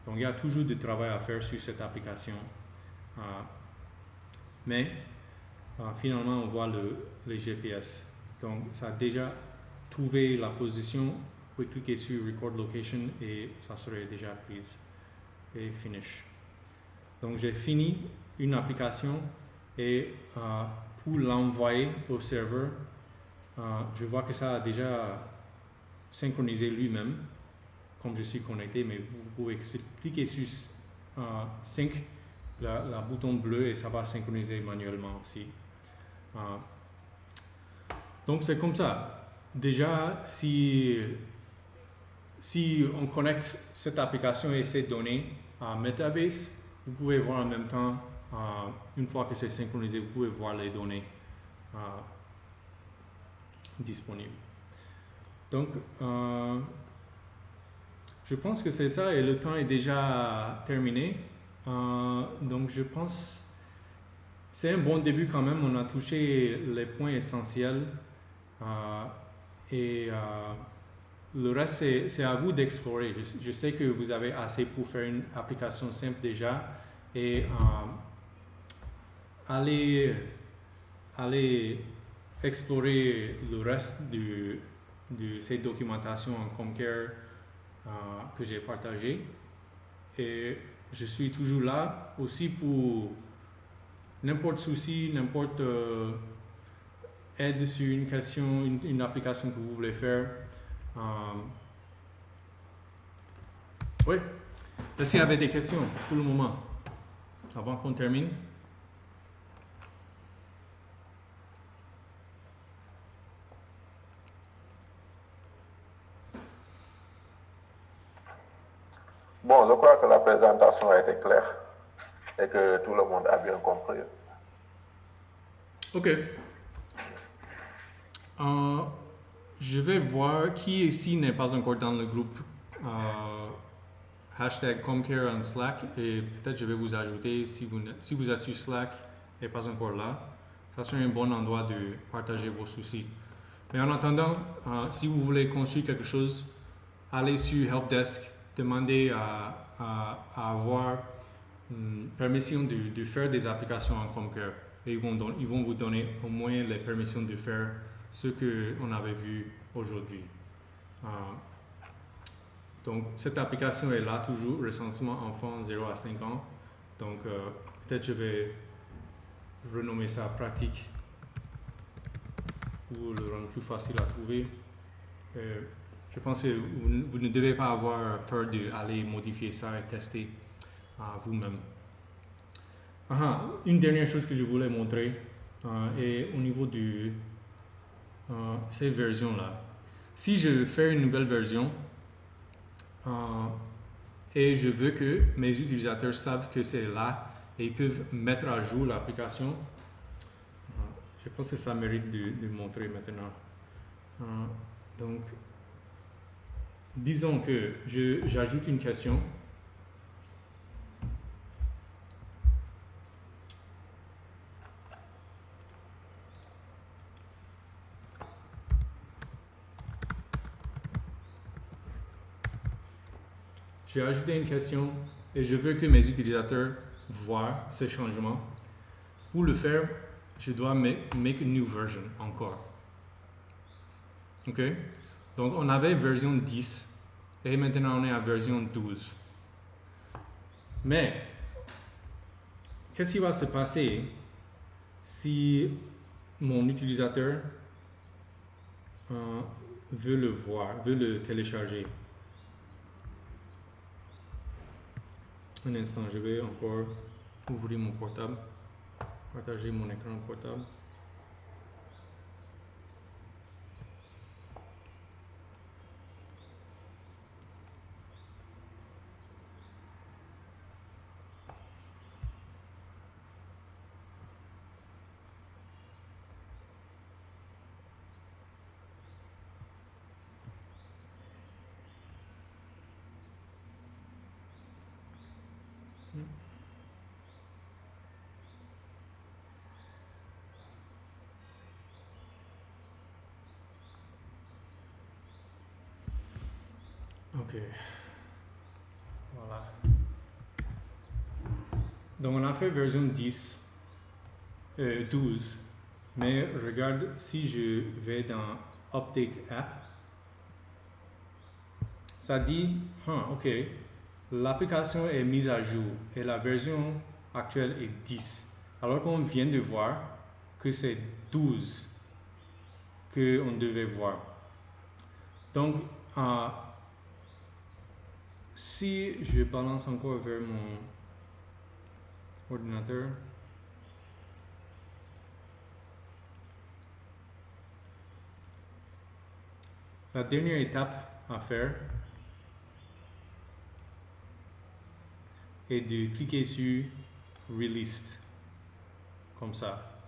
Donc il y a toujours du travail à faire sur cette application. Mais finalement on voit les GPS. Donc ça a déjà trouvé la position. Vous pouvez cliquer sur Record Location et ça serait déjà prise. Et Finish. Donc j'ai fini une application et pour l'envoyer au serveur, je vois que ça a déjà synchronisé lui-même comme je suis connecté, mais vous pouvez cliquer sur Sync, la bouton bleu, et ça va synchroniser manuellement aussi. Donc c'est comme ça. Déjà, si on connecte cette application et ces données à Metabase, vous pouvez voir en même temps, une fois que c'est synchronisé, vous pouvez voir les données disponibles. Donc, je pense que c'est ça et le temps est déjà terminé. Donc, je pense c'est un bon début quand même. On a touché les points essentiels et le reste, c'est à vous d'explorer. Je sais que vous avez assez pour faire une application simple déjà et allez explorer le reste de ces documentations en ComCare que j'ai partagées. Et je suis toujours là aussi pour n'importe souci, n'importe aide sur une question, une application que vous voulez faire. Oui, est-ce qu'il y avait des questions pour le moment, avant qu'on termine? Bon, je crois que la présentation a été claire et que tout le monde a bien compris. Ok. Je vais voir qui ici n'est pas encore dans le groupe hashtag ComCare en Slack et peut-être je vais vous ajouter si vous êtes sur Slack et pas encore là. Ça serait un bon endroit de partager vos soucis. Mais en attendant, si vous voulez construire quelque chose, allez sur Helpdesk, demandez à avoir permission de faire des applications en ComCare. Et ils vont vous donner au moins les permissions de faire ce qu'on avait vu aujourd'hui. Donc, cette application est là toujours, recensement enfants 0 à 5 ans. Donc, peut-être je vais renommer ça pratique pour le rendre plus facile à trouver. Je pense que vous ne devez pas avoir peur d'aller modifier ça et tester vous-même. Une dernière chose que je voulais montrer est au niveau de ces versions-là. Si je fais une nouvelle version et je veux que mes utilisateurs savent que c'est là et ils peuvent mettre à jour l'application, je pense que ça mérite de montrer maintenant. Donc, disons que j'ajoute une question. J'ai ajouté une question et je veux que mes utilisateurs voient ces changements. Pour le faire, je dois make a new version encore. OK? Donc, on avait version 10 et maintenant on est à version 12. Mais, qu'est-ce qui va se passer si mon utilisateur veut le voir, veut le télécharger? Un instant, je vais encore ouvrir mon portable, partager mon écran portable. Ok, voilà. Donc on a fait version 12, mais regarde, si je vais dans Update App, ça dit, ok, l'application est mise à jour et la version actuelle est 10, alors qu'on vient de voir que c'est 12 qu'on devait voir. Donc, si je balance encore vers mon ordinateur, la dernière étape à faire est de cliquer sur Released, comme ça.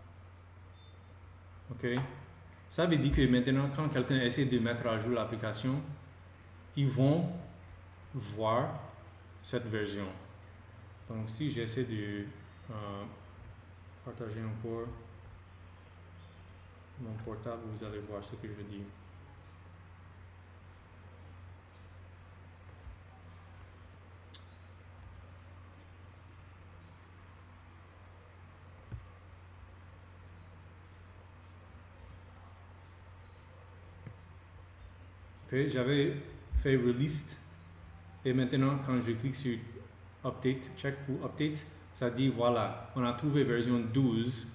Ok? Ça veut dire que maintenant, quand quelqu'un essaie de mettre à jour l'application, ils vont voir cette version. Donc, si j'essaie de partager encore mon portable, vous allez voir ce que je dis. Ok, j'avais fait Released et maintenant quand je clique sur Update, check pour Update, ça dit voilà, on a trouvé version 12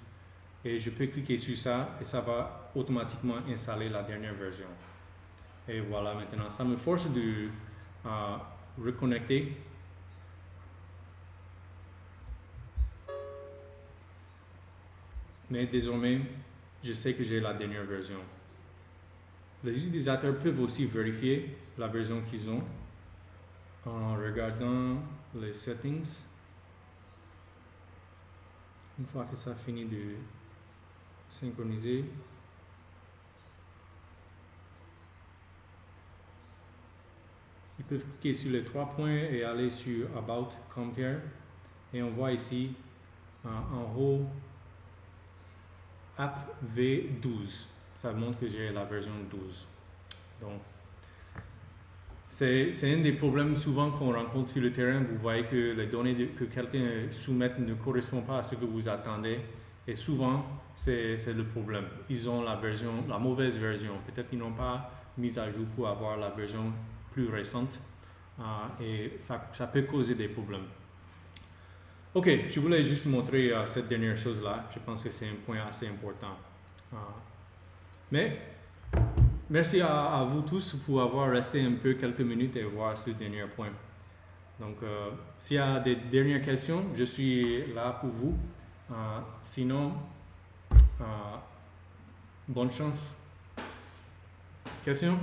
et je peux cliquer sur ça et ça va automatiquement installer la dernière version. Et voilà, maintenant ça me force de reconnecter. Mais désormais, je sais que j'ai la dernière version. Les utilisateurs peuvent aussi vérifier la version qu'ils ont en regardant les settings. Une fois que ça finit de synchroniser, ils peuvent cliquer sur les 3 points et aller sur About Comcare. Et on voit ici en haut App V12. Ça montre que j'ai la version 12. Donc, c'est un des problèmes souvent qu'on rencontre sur le terrain. Vous voyez que les données que quelqu'un soumet ne correspondent pas à ce que vous attendez. Et souvent, c'est le problème. Ils ont la mauvaise version. Peut-être qu'ils n'ont pas mis à jour pour avoir la version plus récente. Et ça peut causer des problèmes. Ok, je voulais juste montrer cette dernière chose-là. Je pense que c'est un point assez important. Mais merci à vous tous pour avoir resté un peu quelques minutes et voir ce dernier point. Donc, s'il y a des dernières questions, je suis là pour vous. Sinon, bonne chance. Question?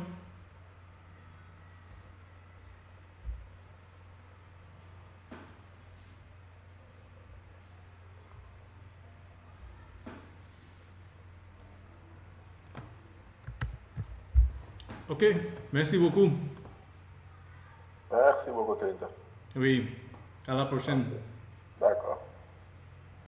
Ok, merci beaucoup. Merci beaucoup, Clinton. Oui, à la prochaine. Merci.